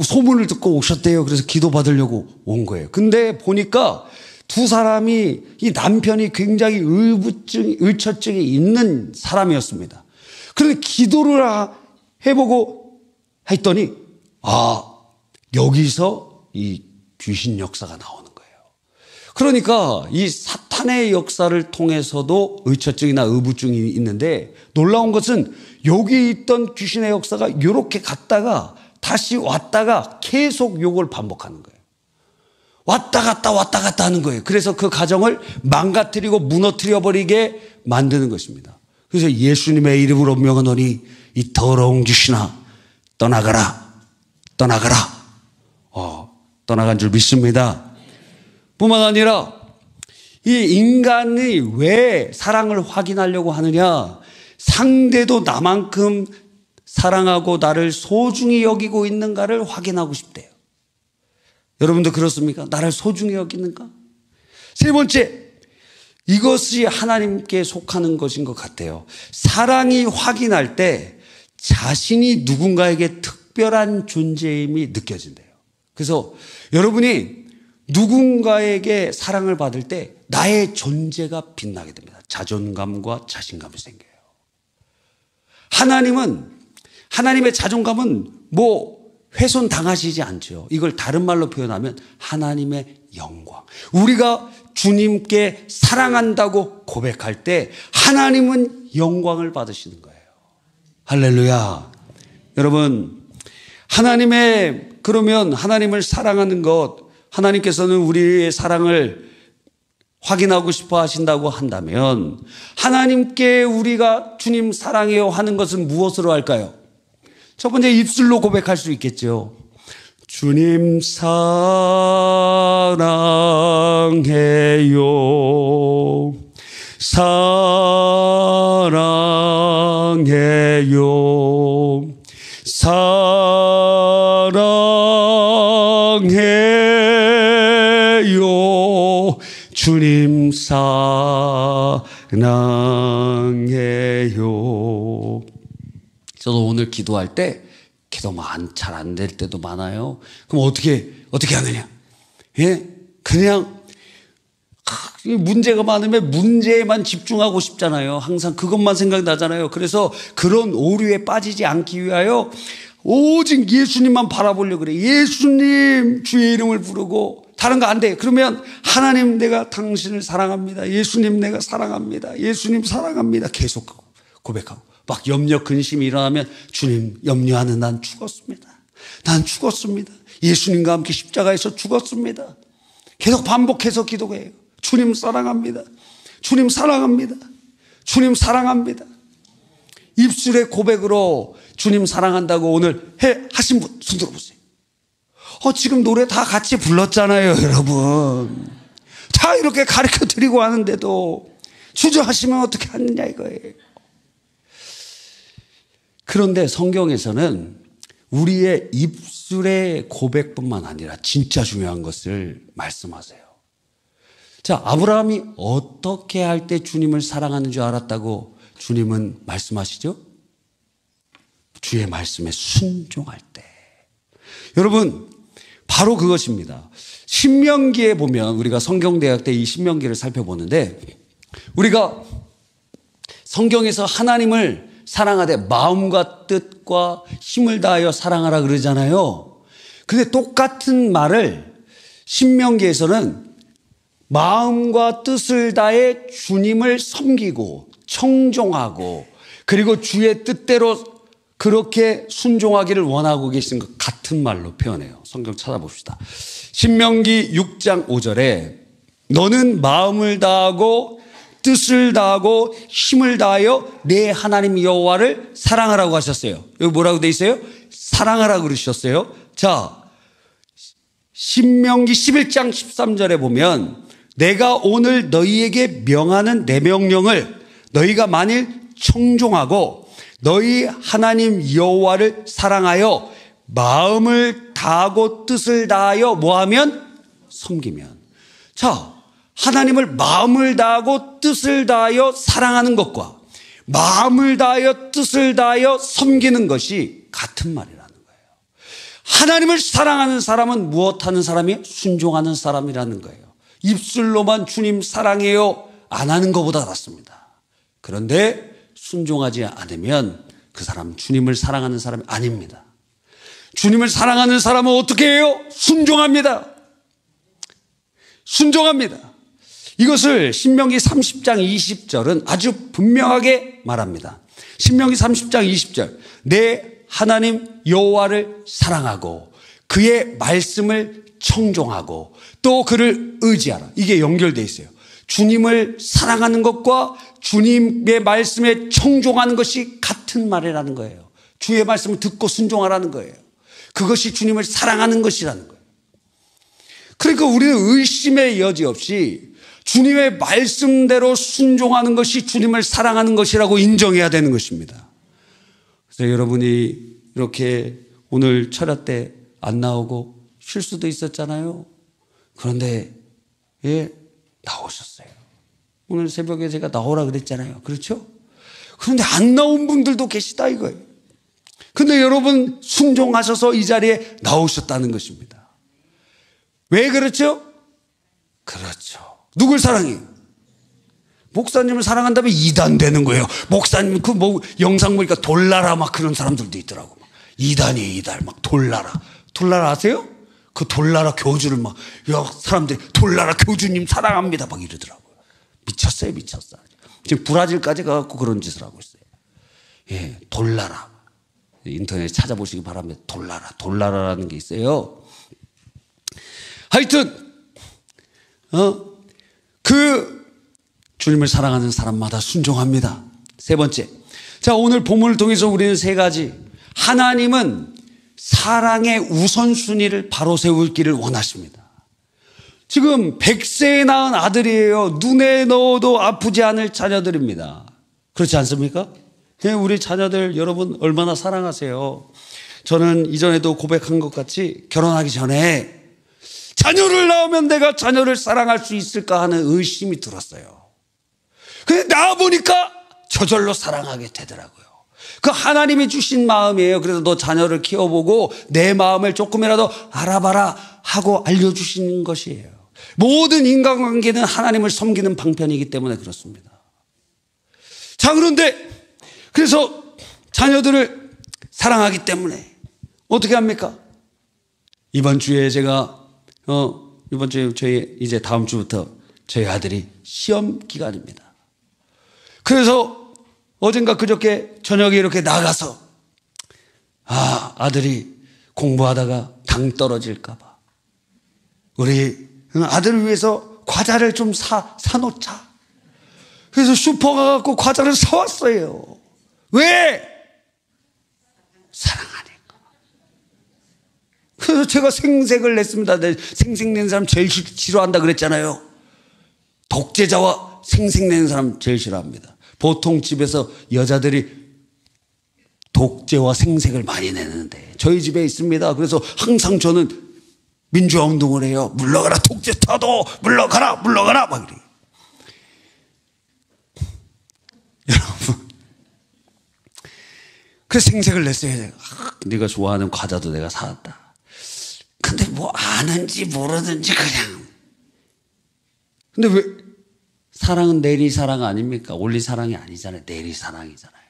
소문을 듣고 오셨대요. 그래서 기도 받으려고 온 거예요. 근데 보니까 두 사람이 이 남편이 굉장히 의처증이 있는 사람이었습니다. 그런데 기도를 해보고 했더니 여기서 이 귀신 역사가 나오는 거예요. 그러니까 이 사탄의 역사를 통해서도 의처증이나 의부증이 있는데 놀라운 것은 여기 있던 귀신의 역사가 이렇게 갔다가 다시 왔다가 계속 요걸 반복하는 거예요. 왔다 갔다 하는 거예요. 그래서 그 가정을 망가뜨리고 무너뜨려 버리게 만드는 것입니다. 그래서 예수님의 이름으로 명하노니 이 더러운 귀신아 떠나가라. 떠나간 줄 믿습니다. 뿐만 아니라 이 인간이 왜 사랑을 확인하려고 하느냐. 상대도 나만큼 사랑하고 나를 소중히 여기고 있는가를 확인하고 싶대요. 여러분도 그렇습니까? 나를 소중히 여기는가? 세 번째, 이것이 하나님께 속하는 것인 것 같아요. 사랑이 확인할 때 자신이 누군가에게 특별한 존재임이 느껴진대요. 그래서 여러분이 누군가에게 사랑을 받을 때 나의 존재가 빛나게 됩니다. 자존감과 자신감이 생겨요. 하나님의 자존감은 훼손당하시지 않죠. 이걸 다른 말로 표현하면 하나님의 영광. 우리가 주님께 사랑한다고 고백할 때 하나님은 영광을 받으시는 거예요. 할렐루야. 여러분, 그러면 하나님을 사랑하는 것, 하나님께서는 우리의 사랑을 확인하고 싶어 하신다고 한다면 하나님께 우리가 주님 사랑해요 하는 것은 무엇으로 할까요? 첫 번째, 입술로 고백할 수 있겠죠. 주님 사랑해요. 사랑해요. 사랑해요. 주님 사랑해요. 저도 오늘 기도할 때 기도 잘 안 될 때도 많아요. 그럼 어떻게 하느냐? 예? 그냥 문제가 많으면 문제에만 집중하고 싶잖아요. 항상 그것만 생각나잖아요. 그래서 그런 오류에 빠지지 않기 위하여 오직 예수님만 바라보려고 그래. 예수님 주의 이름을 부르고 다른 거 안 돼. 그러면 하나님 내가 당신을 사랑합니다. 예수님 내가 사랑합니다. 예수님 사랑합니다. 계속 고백하고 막 염려 근심이 일어나면 주님 염려하는 난 죽었습니다. 난 죽었습니다. 예수님과 함께 십자가에서 죽었습니다. 계속 반복해서 기도해요. 주님 사랑합니다. 주님 사랑합니다. 주님 사랑합니다. 입술의 고백으로 주님 사랑한다고 오늘 하신 분 손 들어보세요. 지금 노래 다 같이 불렀잖아요, 여러분. 다 이렇게 가르쳐 드리고 하는데도 주저하시면 어떻게 하느냐 이거예요. 그런데 성경에서는 우리의 입술의 고백뿐만 아니라 진짜 중요한 것을 말씀하세요. 자, 아브라함이 어떻게 할 때 주님을 사랑하는 줄 알았다고 주님은 말씀하시죠? 주의 말씀에 순종할 때. 여러분, 바로 그것입니다. 신명기에 보면 우리가 성경대학 때 이 신명기를 살펴보는데 우리가 성경에서 하나님을 사랑하되 마음과 뜻과 힘을 다하여 사랑하라 그러잖아요. 근데 똑같은 말을 신명기에서는 마음과 뜻을 다해 주님을 섬기고 청종하고 그리고 주의 뜻대로 그렇게 순종하기를 원하고 계신 것 같은 말로 표현해요. 성경 찾아봅시다. 신명기 6장 5절에 너는 마음을 다하고 뜻을 다하고 힘을 다하여 내 하나님 여호와를 사랑하라고 하셨어요. 여기 뭐라고 돼 있어요? 사랑하라고 그러셨어요. 자, 신명기 11장 13절에 보면 내가 오늘 너희에게 명하는 내 명령을 너희가 만일 청종하고 너희 하나님 여호와를 사랑하여 마음을 다하고 뜻을 다하여 뭐하면? 섬기면. 자, 하나님을 마음을 다하고 뜻을 다하여 사랑하는 것과 마음을 다하여 뜻을 다하여 섬기는 것이 같은 말이라는 거예요. 하나님을 사랑하는 사람은 무엇하는 사람이에요? 순종하는 사람이라는 거예요. 입술로만 주님 사랑해요 안 하는 것보다 낫습니다. 그런데 순종하지 않으면 그 사람 주님을 사랑하는 사람이 아닙니다. 주님을 사랑하는 사람은 어떻게 해요? 순종합니다. 순종합니다. 이것을 신명기 30장 20절은 아주 분명하게 말합니다. 신명기 30장 20절 내 하나님 여호와를 사랑하고 그의 말씀을 청종하고 또 그를 의지하라. 이게 연결되어 있어요. 주님을 사랑하는 것과 주님의 말씀에 청종하는 것이 같은 말이라는 거예요. 주의 말씀을 듣고 순종하라는 거예요. 그것이 주님을 사랑하는 것이라는 거예요. 그러니까 우리는 의심의 여지 없이 주님의 말씀대로 순종하는 것이 주님을 사랑하는 것이라고 인정해야 되는 것입니다. 그래서 여러분이 이렇게 오늘 철야 때 안 나오고 쉴 수도 있었잖아요. 그런데 나오셨어요. 오늘 새벽에 제가 나오라 그랬잖아요. 그렇죠? 그런데 안 나온 분들도 계시다 이거예요. 근데 여러분 순종하셔서 이 자리에 나오셨다는 것입니다. 왜 그렇죠? 그렇죠. 누굴 사랑해요? 목사님을 사랑한다면 이단 되는 거예요. 목사님 영상 보니까 돌나라 막 그런 사람들도 있더라고. 이단이에요, 이단. 막 돌나라. 돌나라 아세요? 그 돌나라 교주를 막, 야, 사람들이 돌나라 교주님 사랑합니다. 막 이러더라고요. 미쳤어요, 미쳤어. 지금 브라질까지 가갖고 그런 짓을 하고 있어요. 예, 돌나라. 인터넷에 찾아보시기 바랍니다. 돌나라라는 게 있어요. 하여튼, 그 주님을 사랑하는 사람마다 순종합니다. 세 번째. 자, 오늘 본문을 통해서 우리는 세 가지. 하나님은 사랑의 우선순위를 바로 세울 길을 원하십니다. 지금 100세에 낳은 아들이에요. 눈에 넣어도 아프지 않을 자녀들입니다. 그렇지 않습니까? 우리 자녀들 여러분 얼마나 사랑하세요. 저는 이전에도 고백한 것 같이 결혼하기 전에 자녀를 낳으면 내가 자녀를 사랑할 수 있을까 하는 의심이 들었어요. 근데 낳아보니까 저절로 사랑하게 되더라고요. 그 하나님이 주신 마음이에요. 그래서 너 자녀를 키워보고 내 마음을 조금이라도 알아봐라 하고 알려주시는 것이에요. 모든 인간관계는 하나님을 섬기는 방편이기 때문에 그렇습니다. 자, 그런데 그래서 자녀들을 사랑하기 때문에 어떻게 합니까? 이번 주에 제가 이번 주에 이제 다음 주부터 저희 아들이 시험 기간입니다. 그래서 어젠가 그저께 저녁에 이렇게 나가서 아들이 공부하다가 당 떨어질까 봐 우리 아들을 위해서 과자를 좀 사놓자. 그래서 슈퍼 가갖고 과자를 사왔어요. 왜? 사랑하니까. 그래서 제가 생색을 냈습니다. 생색낸 사람 제일 싫어한다 그랬잖아요. 독재자와 생색내는 사람 제일 싫어합니다. 보통 집에서 여자들이 독재와 생색을 많이 내는데 저희 집에 있습니다. 그래서 항상 저는 민주화 운동을 해요. 물러가라 독재 타도 물러가라 막 이래요. 여러분, 그래서 생색을 냈어요. 네가 좋아하는 과자도 내가 사왔다. 근데 뭐 아는지 모르는지 그냥. 근데 왜? 사랑은 내리사랑 아닙니까? 올리사랑이 아니잖아요. 내리사랑이잖아요.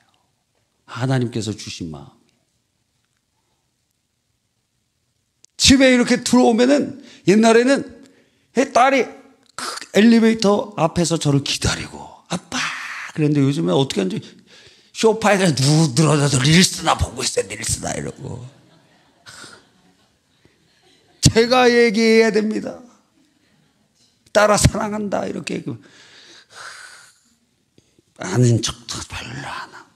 하나님께서 주신 마음. 집에 이렇게 들어오면은 옛날에는 딸이 엘리베이터 앞에서 저를 기다리고 아빠 그랬는데 요즘에 어떻게 하는지 소파에 늘어져서 릴스나 보고 있어요. 릴스나 이러고. 제가 얘기해야 됩니다. 딸아 사랑한다 이렇게 얘기하면 아는 척도 별로 안 하고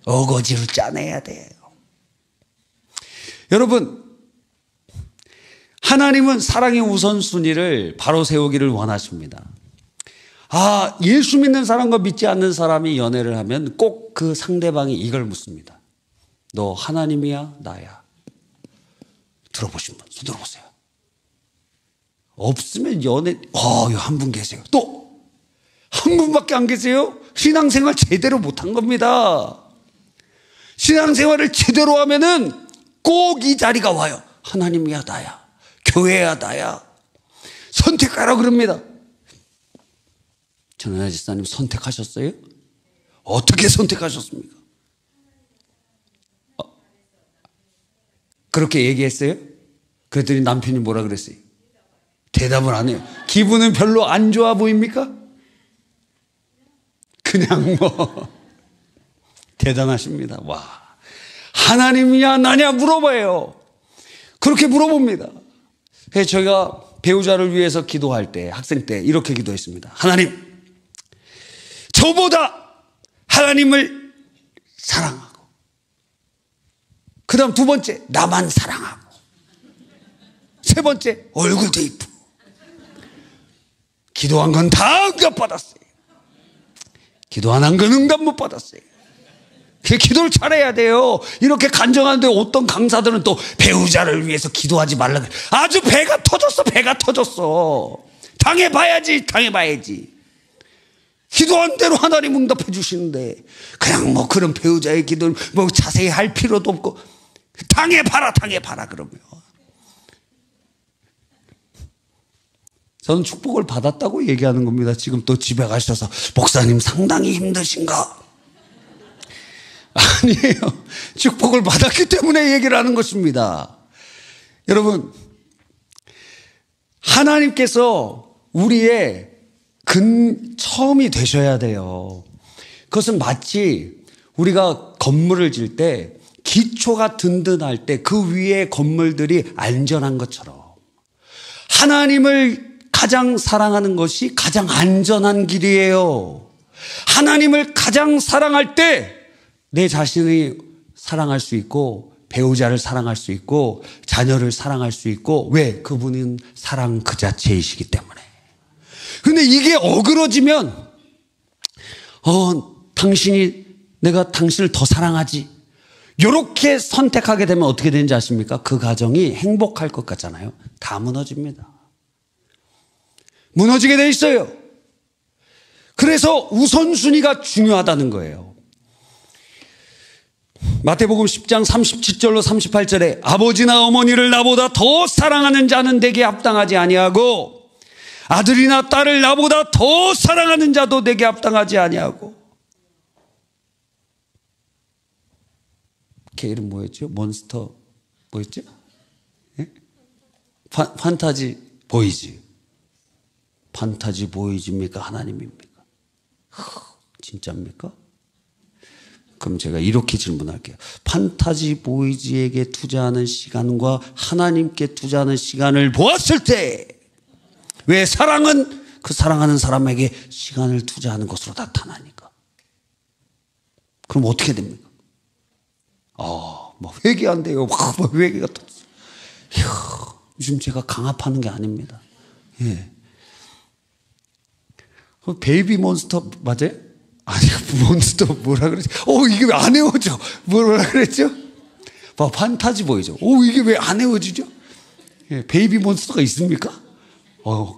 어거지로 짜내야 돼요. 여러분, 하나님은 사랑의 우선순위를 바로 세우기를 원하십니다. 예수 믿는 사람과 믿지 않는 사람이 연애를 하면 꼭 그 상대방이 이걸 묻습니다. 너 하나님이야? 나야? 들어보신 분, 손 들어보세요. 없으면 연애, 한 분 계세요. 또 한 분밖에 안 계세요? 신앙생활 제대로 못한 겁니다. 신앙생활을 제대로 하면은 꼭 이 자리가 와요. 하나님이야 나야? 교회야 나야? 선택하라 그럽니다. 전은아 집사님 선택하셨어요? 어떻게 선택하셨습니까? 그렇게 얘기했어요? 그랬더니 남편이 뭐라 그랬어요? 대답을 안 해요. 기분은 별로 안 좋아 보입니까? 그냥 대단하십니다. 와, 하나님이냐 나냐 물어봐요. 그렇게 물어봅니다. 저희가 배우자를 위해서 기도할 때, 학생 때 이렇게 기도했습니다. 하나님, 저보다 하나님을 사랑하고, 그 다음 두 번째 나만 사랑하고, 세 번째 얼굴도 이쁘고. 기도한 건 다 응답받았어요. 기도 안 한 건 응답 못 받았어요. 기도를 잘해야 돼요. 이렇게 간증하는데 어떤 강사들은 또 배우자를 위해서 기도하지 말라 그래. 아주 배가 터졌어. 당해봐야지. 기도한 대로 하나님 응답해 주시는데 그냥 그런 배우자의 기도를 자세히 할 필요도 없고 당해봐라 그러면. 저는 축복을 받았다고 얘기하는 겁니다. 지금 또 집에 가셔서 목사님 상당히 힘드신가? 아니에요. 축복을 받았기 때문에 얘기를 하는 것입니다. 여러분, 하나님께서 우리의 처음이 되셔야 돼요. 그것은 마치 우리가 건물을 지을 때 기초가 든든할 때 그 위에 건물들이 안전한 것처럼 하나님을 가장 사랑하는 것이 가장 안전한 길이에요. 하나님을 가장 사랑할 때 내 자신이 사랑할 수 있고 배우자를 사랑할 수 있고 자녀를 사랑할 수 있고 왜? 그분은 사랑 그 자체이시기 때문에. 근데 이게 어그러지면 내가 당신을 더 사랑하지. 이렇게 선택하게 되면 어떻게 되는지 아십니까? 그 가정이 행복할 것 같잖아요. 다 무너집니다. 무너지게 돼 있어요. 그래서 우선순위가 중요하다는 거예요. 마태복음 10장 37절로 38절에 아버지나 어머니를 나보다 더 사랑하는 자는 내게 합당하지 아니하고 아들이나 딸을 나보다 더 사랑하는 자도 내게 합당하지 아니하고. 걔 이름 뭐였죠? 몬스터 뭐였죠? 예? 판타지 보이즈. 판타지 보이즈입니까? 하나님입니까? 진짜입니까? 그럼 제가 이렇게 질문할게요. 판타지 보이즈에게 투자하는 시간과 하나님께 투자하는 시간을 보았을 때 왜 사랑은 그 사랑하는 사람에게 시간을 투자하는 것으로 나타나니까? 그럼 어떻게 됩니까? 뭐 회개한대요. 막 회개가 떴어요. 요즘 제가 강압하는 게 아닙니다. 예. 베이비 몬스터 맞아요? 아니, 몬스터 뭐라 그러지? 이게 왜 안 헤어져? 뭐라 그랬죠? 판타지 보이죠? 이게 왜 안 헤어지죠? 예, 베이비 몬스터가 있습니까?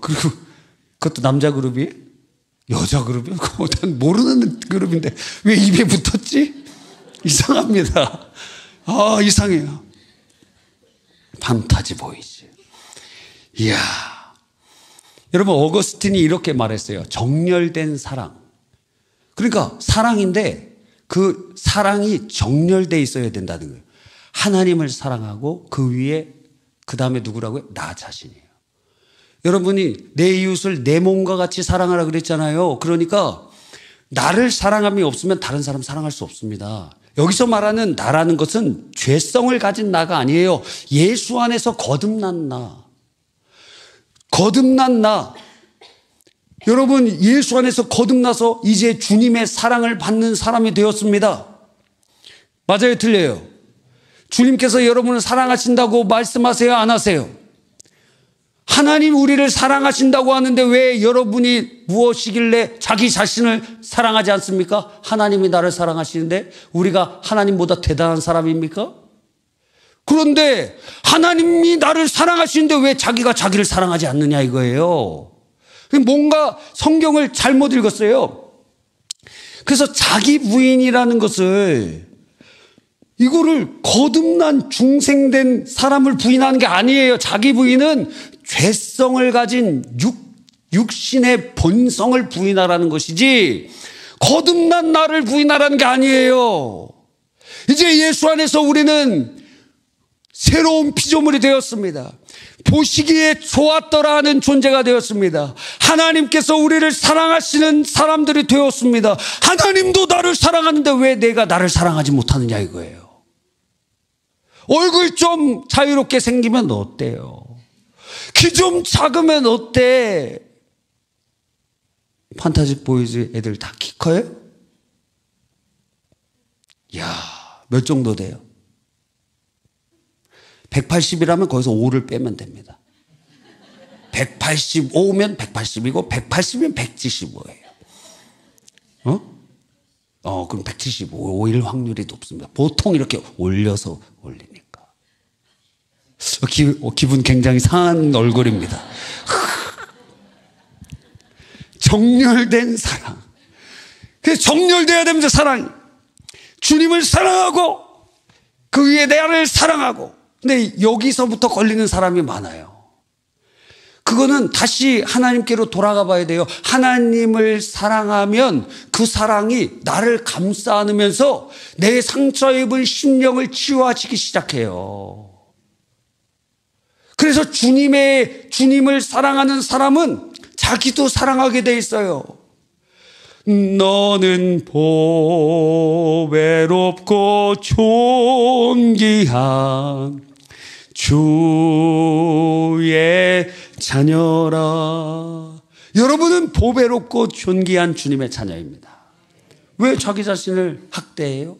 그리고 그것도 남자 그룹이에요? 여자 그룹이에요? 난 모르는 그룹인데 왜 입에 붙었지? 이상합니다. 이상해요. 판타지 보이즈. 이야. 여러분, 어거스틴이 이렇게 말했어요. 정렬된 사랑. 그러니까 사랑인데 그 사랑이 정렬되어 있어야 된다는 거예요. 하나님을 사랑하고 그 위에 그 다음에 누구라고요? 나 자신이에요. 여러분이 내 이웃을 내 몸과 같이 사랑하라 그랬잖아요. 그러니까 나를 사랑함이 없으면 다른 사람 사랑할 수 없습니다. 여기서 말하는 나라는 것은 죄성을 가진 나가 아니에요. 예수 안에서 거듭난 나. 거듭난 나. 여러분, 예수 안에서 거듭나서 이제 주님의 사랑을 받는 사람이 되었습니다. 맞아요, 틀려요? 주님께서 여러분을 사랑하신다고 말씀하세요, 안 하세요? 하나님 우리를 사랑하신다고 하는데 왜 여러분이 무엇이길래 자기 자신을 사랑하지 않습니까? 하나님이 나를 사랑하시는데 우리가 하나님보다 대단한 사람입니까? 그런데 하나님이 나를 사랑하시는데 왜 자기가 자기를 사랑하지 않느냐 이거예요. 뭔가 성경을 잘못 읽었어요. 그래서 자기 부인이라는 것을 이거를 거듭난 중생된 사람을 부인하는 게 아니에요. 자기 부인은 죄성을 가진 육신의 본성을 부인하라는 것이지 거듭난 나를 부인하라는 게 아니에요. 이제 예수 안에서 우리는 새로운 피조물이 되었습니다. 보시기에 좋았더라 하는 존재가 되었습니다. 하나님께서 우리를 사랑하시는 사람들이 되었습니다. 하나님도 나를 사랑하는데 왜 내가 나를 사랑하지 못하느냐 이거예요. 얼굴 좀 자유롭게 생기면 어때요? 키 좀 작으면 어때? 판타지 보이즈 애들 다 키 커요? 이야, 몇 정도 돼요? 180이라면 거기서 5를 빼면 됩니다. 185면 180이고 180이면 175예요. 그럼 175일 확률이 높습니다. 보통 이렇게 올려서 올리니까. 기분 굉장히 상한 얼굴입니다. 정렬된 사랑. 그래서 정렬돼야 됩니다, 사랑이. 주님을 사랑하고 그 위에 나를 사랑하고. 근데 여기서부터 걸리는 사람이 많아요. 그거는 다시 하나님께로 돌아가 봐야 돼요. 하나님을 사랑하면 그 사랑이 나를 감싸 안으면서 내 상처 입은 심령을 치유하시기 시작해요. 그래서 주님을 사랑하는 사람은 자기도 사랑하게 돼 있어요. 너는 보배롭고 존귀한 주의 자녀라. 여러분은 보배롭고 존귀한 주님의 자녀입니다. 왜 자기 자신을 학대해요?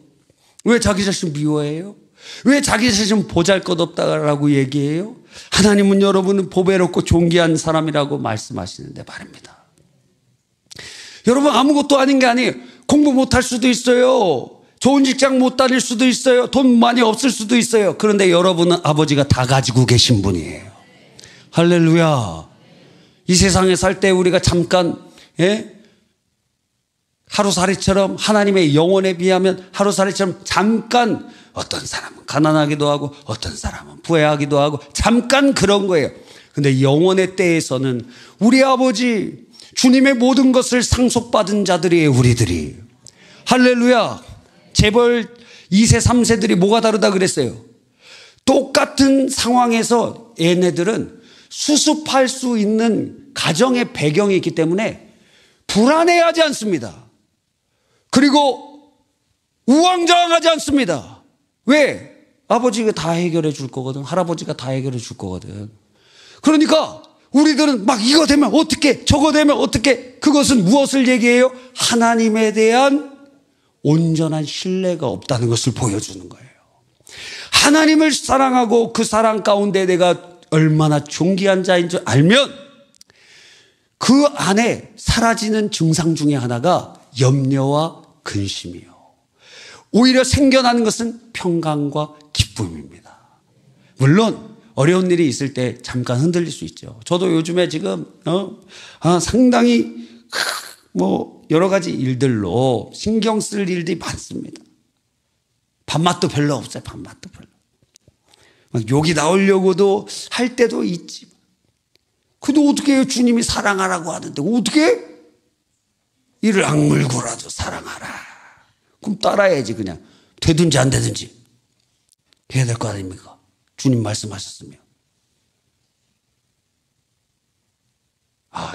왜 자기 자신 미워해요? 왜 자기 자신 보잘것없다라고 얘기해요? 하나님은 여러분은 보배롭고 존귀한 사람이라고 말씀하시는데 말입니다. 여러분, 아무것도 아닌 게 아니에요. 공부 못할 수도 있어요. 좋은 직장 못 다닐 수도 있어요. 돈 많이 없을 수도 있어요. 그런데 여러분은 아버지가 다 가지고 계신 분이에요. 할렐루야. 이 세상에 살 때 우리가 잠깐 하루살이처럼, 하나님의 영혼에 비하면 하루살이처럼 잠깐, 어떤 사람은 가난하기도 하고 어떤 사람은 부해하기도 하고 잠깐 그런 거예요. 근데 영혼의 때에서는 우리 아버지 주님의 모든 것을 상속받은 자들이에요. 우리들이. 할렐루야. 재벌 2세 3세들이 뭐가 다르다 그랬어요? 똑같은 상황에서 얘네들은 수습할 수 있는 가정의 배경이 있기 때문에 불안해하지 않습니다. 그리고 우왕좌왕하지 않습니다. 왜? 아버지가 다 해결해 줄 거거든. 할아버지가 다 해결해 줄 거거든. 그러니까 우리들은 막 이거 되면 어떻게, 저거 되면 어떻게, 그것은 무엇을 얘기해요? 하나님에 대한 온전한 신뢰가 없다는 것을 보여주는 거예요. 하나님을 사랑하고 그 사랑 가운데 내가 얼마나 존귀한 자인 줄 알면 그 안에 사라지는 증상 중에 하나가 염려와 근심이요. 오히려 생겨나는 것은 평강과 기쁨입니다. 물론 어려운 일이 있을 때 잠깐 흔들릴 수 있죠. 저도 요즘에 지금 상당히 여러 가지 일들로 신경 쓸 일들이 많습니다. 밥맛도 별로 없어요. 밥맛도 별로. 막 욕이 나오려고도 할 때도 있지. 근데 어떻게 해요? 주님이 사랑하라고 하는데 어떻게? 이를 악물고라도 사랑하라. 그럼 따라야지. 그냥 되든지 안 되든지 해야 될 거 아닙니까? 주님 말씀하셨으면.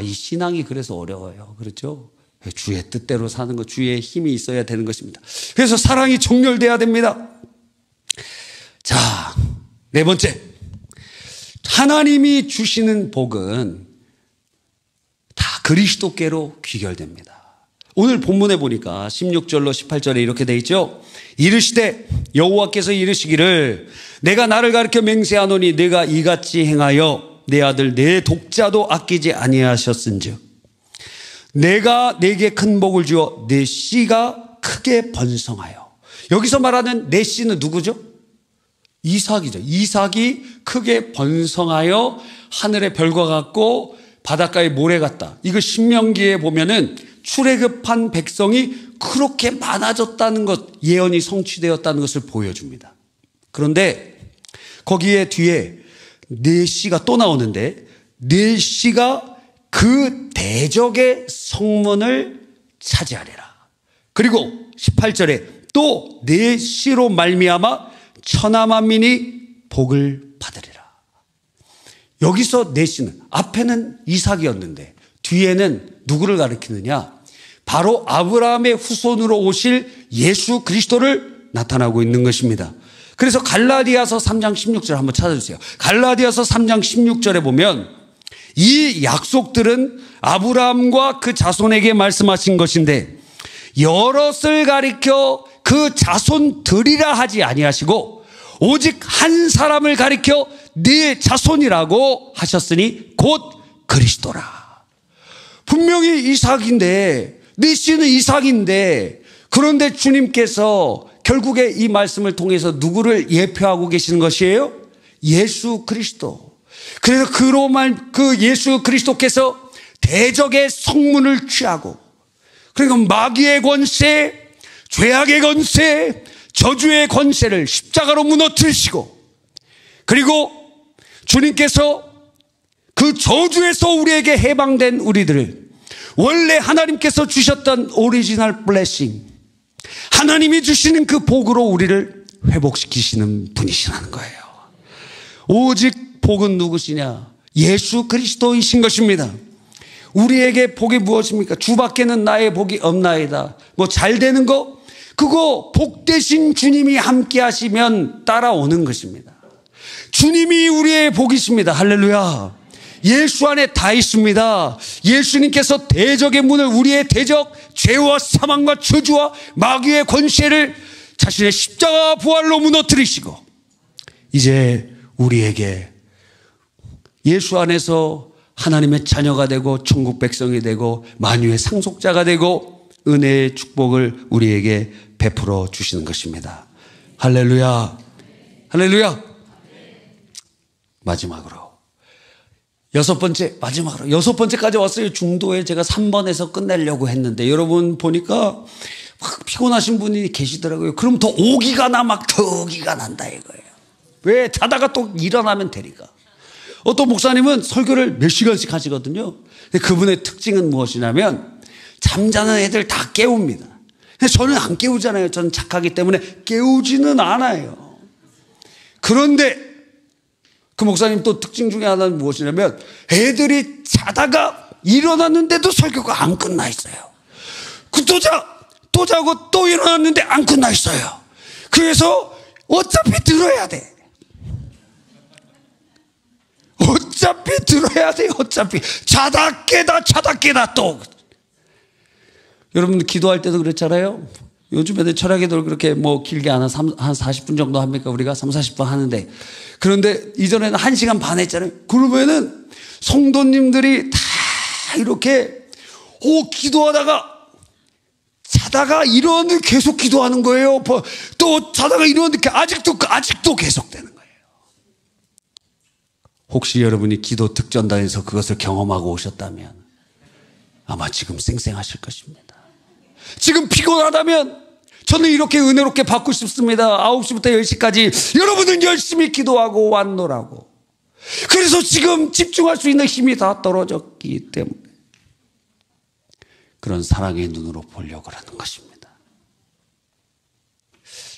이 신앙이 그래서 어려워요. 그렇죠? 주의 뜻대로 사는 것, 주의 힘이 있어야 되는 것입니다. 그래서 사랑이 정렬돼야 됩니다. 자, 네 번째. 하나님이 주시는 복은 다 그리스도께로 귀결됩니다. 오늘 본문에 보니까 16절로 18절에 이렇게 돼 있죠. 이르시되 여호와께서 이르시기를 내가 나를 가리켜 맹세하노니 내가 이같이 행하여 내 아들 내 독자도 아끼지 아니하셨은즉 내가 네게 큰 복을 주어 내 씨가 크게 번성하여. 여기서 말하는 내 씨는 누구죠? 이삭이죠. 이삭이 크게 번성하여 하늘의 별과 같고 바닷가의 모래 같다. 이거 신명기에 보면은 출애굽한 백성이 그렇게 많아졌다는 것, 예언이 성취되었다는 것을 보여줍니다. 그런데 거기에 뒤에 네 씨가 또 나오는데 네 씨가 그 대적의 성문을 차지하리라. 그리고 18절에 또 네 씨로 말미암아 천하 만민이 복을 받으리라. 여기서 네 씨는, 앞에는 이삭이었는데 뒤에는 누구를 가리키느냐? 바로 아브라함의 후손으로 오실 예수 그리스도를 나타나고 있는 것입니다. 그래서 갈라디아서 3장 16절 한번 찾아주세요. 갈라디아서 3장 16절에 보면 이 약속들은 아브라함과 그 자손에게 말씀하신 것인데 여럿을 가리켜 그 자손들이라 하지 아니하시고 오직 한 사람을 가리켜 네 자손이라고 하셨으니 곧 그리스도라. 분명히 이삭인데, 네 씨는 이삭인데, 그런데 주님께서 결국에 이 말씀을 통해서 누구를 예표하고 계시는 것이에요? 예수 그리스도. 그래서 그 예수 그리스도께서 대적의 성문을 취하고, 그러니까 마귀의 권세, 죄악의 권세, 저주의 권세를 십자가로 무너뜨리시고, 그리고 주님께서 그 저주에서 우리에게 해방된 우리들을 원래 하나님께서 주셨던 오리지널 블레싱, 하나님이 주시는 그 복으로 우리를 회복시키시는 분이시라는 거예요. 오직 복은 누구시냐? 예수 그리스도이신 것입니다. 우리에게 복이 무엇입니까? 주밖에는 나의 복이 없나이다. 뭐 잘 되는 거? 그거 복 되신 주님이 함께 하시면 따라오는 것입니다. 주님이 우리의 복이십니다. 할렐루야. 예수 안에 다 있습니다. 예수님께서 대적의 문을, 우리의 대적, 죄와 사망과 저주와 마귀의 권세를 자신의 십자가 부활로 무너뜨리시고, 이제 우리에게 예수 안에서 하나님의 자녀가 되고 천국 백성이 되고 만유의 상속자가 되고 은혜의 축복을 우리에게 베풀어 주시는 것입니다. 할렐루야. 할렐루야. 마지막으로 여섯 번째까지 왔어요. 중도에 제가 3번에서 끝내려고 했는데 여러분 보니까 막 피곤하신 분이 계시더라고요. 그럼 더 오기가 나, 막 더 오기가 난다 이거예요. 왜? 자다가 또 일어나면 되니까. 어떤 목사님은 설교를 몇 시간씩 하시거든요. 근데 그분의 특징은 무엇이냐면 잠자는 애들 다 깨웁니다. 근데 저는 안 깨우잖아요. 저는 착하기 때문에 깨우지는 않아요. 그런데 그 목사님 또 특징 중에 하나는 무엇이냐면 애들이 자다가 일어났는데도 설교가 안 끝나 있어요. 또 자고 또 일어났는데 안 끝나 있어요. 그래서 어차피 들어야 돼. 어차피 들어야 돼요. 어차피 자다 깨다 또. 여러분 기도할 때도 그렇잖아요. 요즘에는 철학기도를 그렇게 뭐 길게 한 40분 정도 합니까? 우리가 30-40분 하는데, 그런데 이전에는 1시간 반 했잖아요. 그러면은 성도님들이 다 이렇게 기도하다가 자다가 일어났는데 계속 기도하는 거예요. 또 자다가 일어났는데 아직도 계속되는 거예요. 혹시 여러분이 기도 특전단에서 그것을 경험하고 오셨다면 아마 지금 쌩쌩하실 것입니다. 지금 피곤하다면 저는 이렇게 은혜롭게 받고 싶습니다. 9시부터 10시까지 여러분은 열심히 기도하고 왔노라고. 그래서 지금 집중할 수 있는 힘이 다 떨어졌기 때문에 그런 사랑의 눈으로 보려고 하는 것입니다.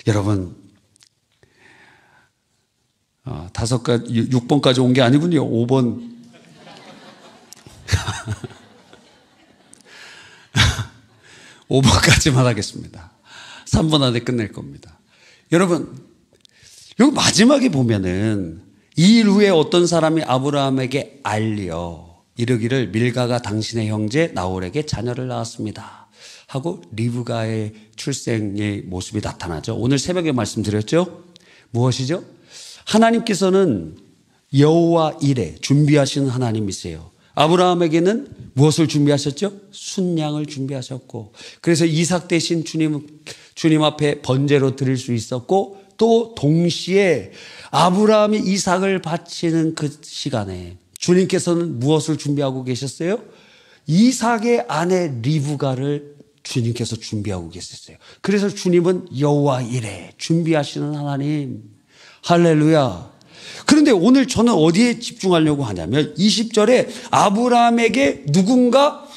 여러분 6번까지 온 게 아니군요. 5번. 5번까지만 하겠습니다. 3번 안에 끝낼 겁니다. 여러분, 여기 마지막에 보면은 이 일 후에 어떤 사람이 아브라함에게 알려 이르기를 밀가가 당신의 형제 나홀에게 자녀를 낳았습니다 하고 리브가의 출생의 모습이 나타나죠. 오늘 새벽에 말씀드렸죠. 무엇이죠? 하나님께서는 여호와 이레 준비하시는 하나님이세요. 아브라함에게는 무엇을 준비하셨죠? 순양을 준비하셨고, 그래서 이삭 대신 주님 앞에 번제로 드릴 수 있었고, 또 동시에 아브라함이 이삭을 바치는 그 시간에 주님께서는 무엇을 준비하고 계셨어요? 이삭의 아내 리브가를 주님께서 준비하고 계셨어요. 그래서 주님은 여호와 이레 준비하시는 하나님. 할렐루야. 그런데 오늘 저는 어디에 집중하려고 하냐면 20절에 아브라함에게 누군가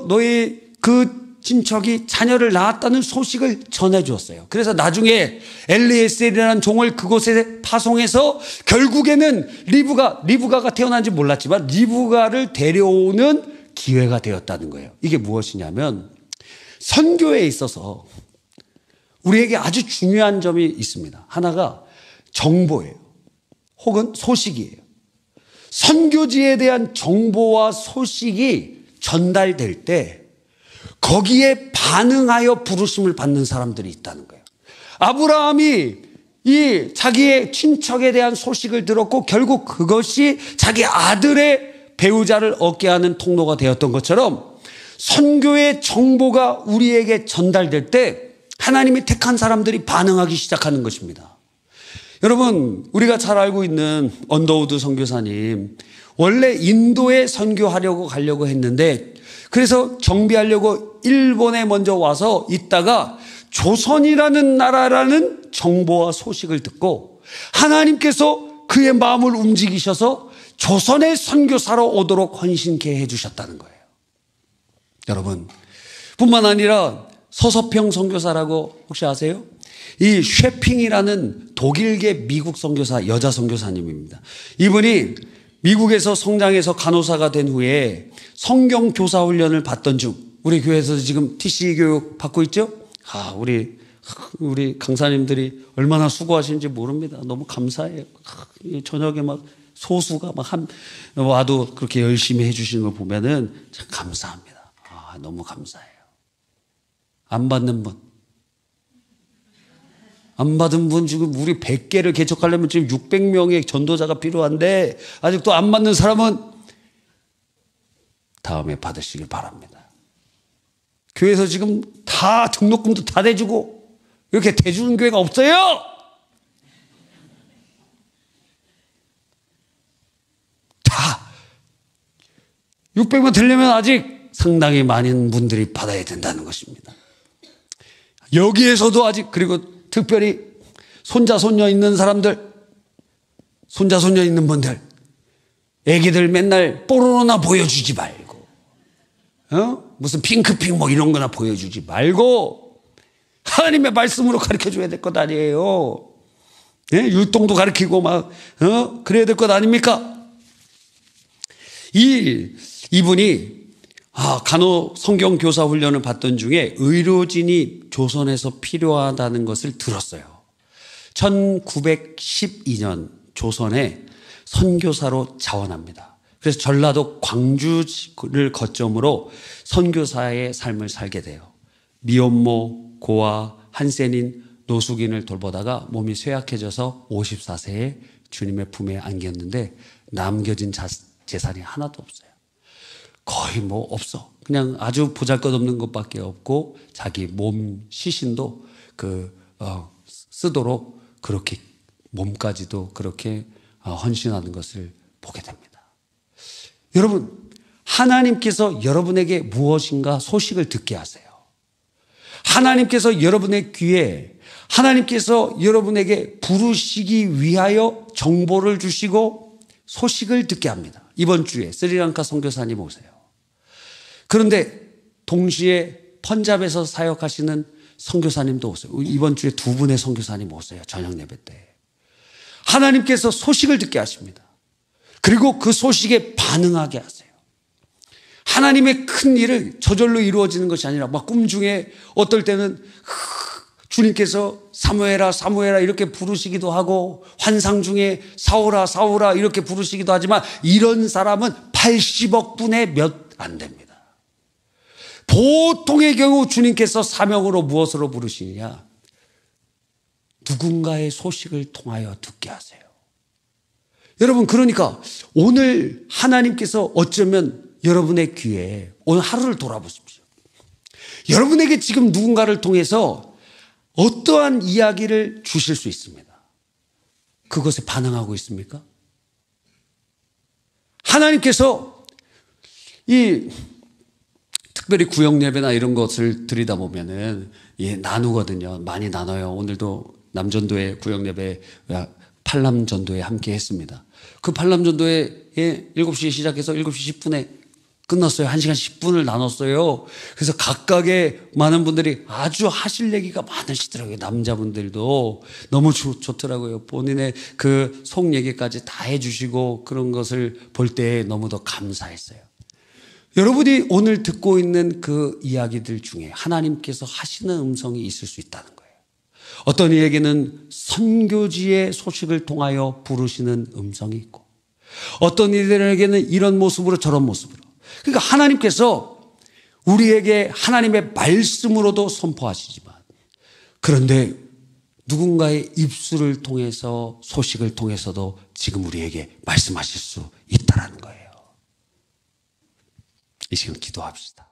너의 그 친척이 자녀를 낳았다는 소식을 전해 주었어요. 그래서 나중에 엘리에셀이라는 종을 그곳에 파송해서 결국에는 리브가가 태어난지 몰랐지만 리브가를 데려오는 기회가 되었다는 거예요. 이게 무엇이냐면 선교에 있어서 우리에게 아주 중요한 점이 있습니다. 하나가 정보예요. 혹은 소식이에요. 선교지에 대한 정보와 소식이 전달될 때 거기에 반응하여 부르심을 받는 사람들이 있다는 거예요. 아브라함이 이 자기의 친척에 대한 소식을 들었고 결국 그것이 자기 아들의 배우자를 얻게 하는 통로가 되었던 것처럼 선교의 정보가 우리에게 전달될 때 하나님이 택한 사람들이 반응하기 시작하는 것입니다. 여러분, 우리가 잘 알고 있는 언더우드 선교사님, 원래 인도에 선교하려고 가려고 했는데 그래서 정비하려고 일본에 먼저 와서 있다가 조선이라는 나라라는 정보와 소식을 듣고 하나님께서 그의 마음을 움직이셔서 조선의 선교사로 오도록 헌신케 해주셨다는 거예요. 여러분, 뿐만 아니라 서서평 선교사라고 혹시 아세요? 이 쉐핑이라는 독일계 미국 선교사, 여자 선교사님입니다. 이분이 미국에서 성장해서 간호사가 된 후에 성경 교사 훈련을 받던 중, 우리 교회에서 지금 TC 교육 받고 있죠? 우리 강사님들이 얼마나 수고하시는지 모릅니다. 너무 감사해요. 저녁에 막 소수가 막 와도 그렇게 열심히 해주시는 걸 보면은 참 감사합니다. 너무 감사해요. 안 받는 분. 안 받은 분 지금 우리 100개를 개척하려면 지금 600명의 전도자가 필요한데 아직도 안 받는 사람은 다음에 받으시길 바랍니다. 교회에서 지금 다 등록금도 다 대주고 이렇게 대주는 교회가 없어요. 다 600명 되려면 아직 상당히 많은 분들이 받아야 된다는 것입니다. 여기에서도 아직, 그리고 특별히 손자 손녀 있는 사람들, 손자 손녀 있는 분들, 애기들 맨날 뽀로로나 보여주지 말고 무슨 핑크핑 뭐 이런 거나 보여주지 말고 하나님의 말씀으로 가르쳐줘야 될 것 아니에요. 율동도 가르치고 막 그래야 될 것 아닙니까? 이분이 간호 성경 교사 훈련을 받던 중에 의료진이 조선에서 필요하다는 것을 들었어요. 1912년 조선에 선교사로 자원합니다. 그래서 전라도 광주를 거점으로 선교사의 삶을 살게 돼요. 미혼모, 고아, 한센인, 노숙인을 돌보다가 몸이 쇠약해져서 54세에 주님의 품에 안겼는데 남겨진 재산이 하나도 없어요. 거의 뭐 없어. 그냥 아주 보잘것없는 것밖에 없고 자기 몸 시신도 쓰도록 그렇게 몸까지도 그렇게 헌신하는 것을 보게 됩니다. 여러분, 하나님께서 여러분에게 무엇인가 소식을 듣게 하세요. 하나님께서 여러분의 귀에, 하나님께서 여러분에게 부르시기 위하여 정보를 주시고 소식을 듣게 합니다. 이번 주에 스리랑카 선교사님 오세요. 그런데 동시에 펀잡에서 사역하시는 선교사님도 오세요. 이번 주에 두 분의 선교사님 오세요. 저녁 예배 때. 하나님께서 소식을 듣게 하십니다. 그리고 그 소식에 반응하게 하세요. 하나님의 큰 일을 저절로 이루어지는 것이 아니라 막 꿈 중에 어떨 때는 주님께서 사무엘아 사무엘아 이렇게 부르시기도 하고 환상 중에 사울아 사울아 이렇게 부르시기도 하지만 이런 사람은 80억 분의 몇 안 됩니다. 보통의 경우 주님께서 사명으로 무엇으로 부르시느냐? 누군가의 소식을 통하여 듣게 하세요. 여러분, 그러니까 오늘 하나님께서 어쩌면 여러분의 귀에 오늘 하루를 돌아보십시오. 여러분에게 지금 누군가를 통해서 어떠한 이야기를 주실 수 있습니다. 그것에 반응하고 있습니까? 하나님께서 특별히 구역 예배나 이런 것을 드리다 보면은 나누거든요. 많이 나눠요. 오늘도 남전도회 구역 예배 팔남전도회 함께 했습니다. 그 팔남전도회 7시에 시작해서 7시 10분에 끝났어요. 1시간 10분을 나눴어요. 그래서 각각의 많은 분들이 아주 하실 얘기가 많으시더라고요. 남자분들도 너무 좋더라고요. 본인의 그 속 얘기까지 다 해주시고 그런 것을 볼 때 너무도 감사했어요. 여러분이 오늘 듣고 있는 그 이야기들 중에 하나님께서 하시는 음성이 있을 수 있다는 거예요. 어떤 이에게는 선교지의 소식을 통하여 부르시는 음성이 있고 어떤 이들에게는 이런 모습으로 저런 모습으로. 그러니까 하나님께서 우리에게 하나님의 말씀으로도 선포하시지만 그런데 누군가의 입술을 통해서 소식을 통해서도 지금 우리에게 말씀하실 수 있다는 거예요. 이 시간 기도합시다.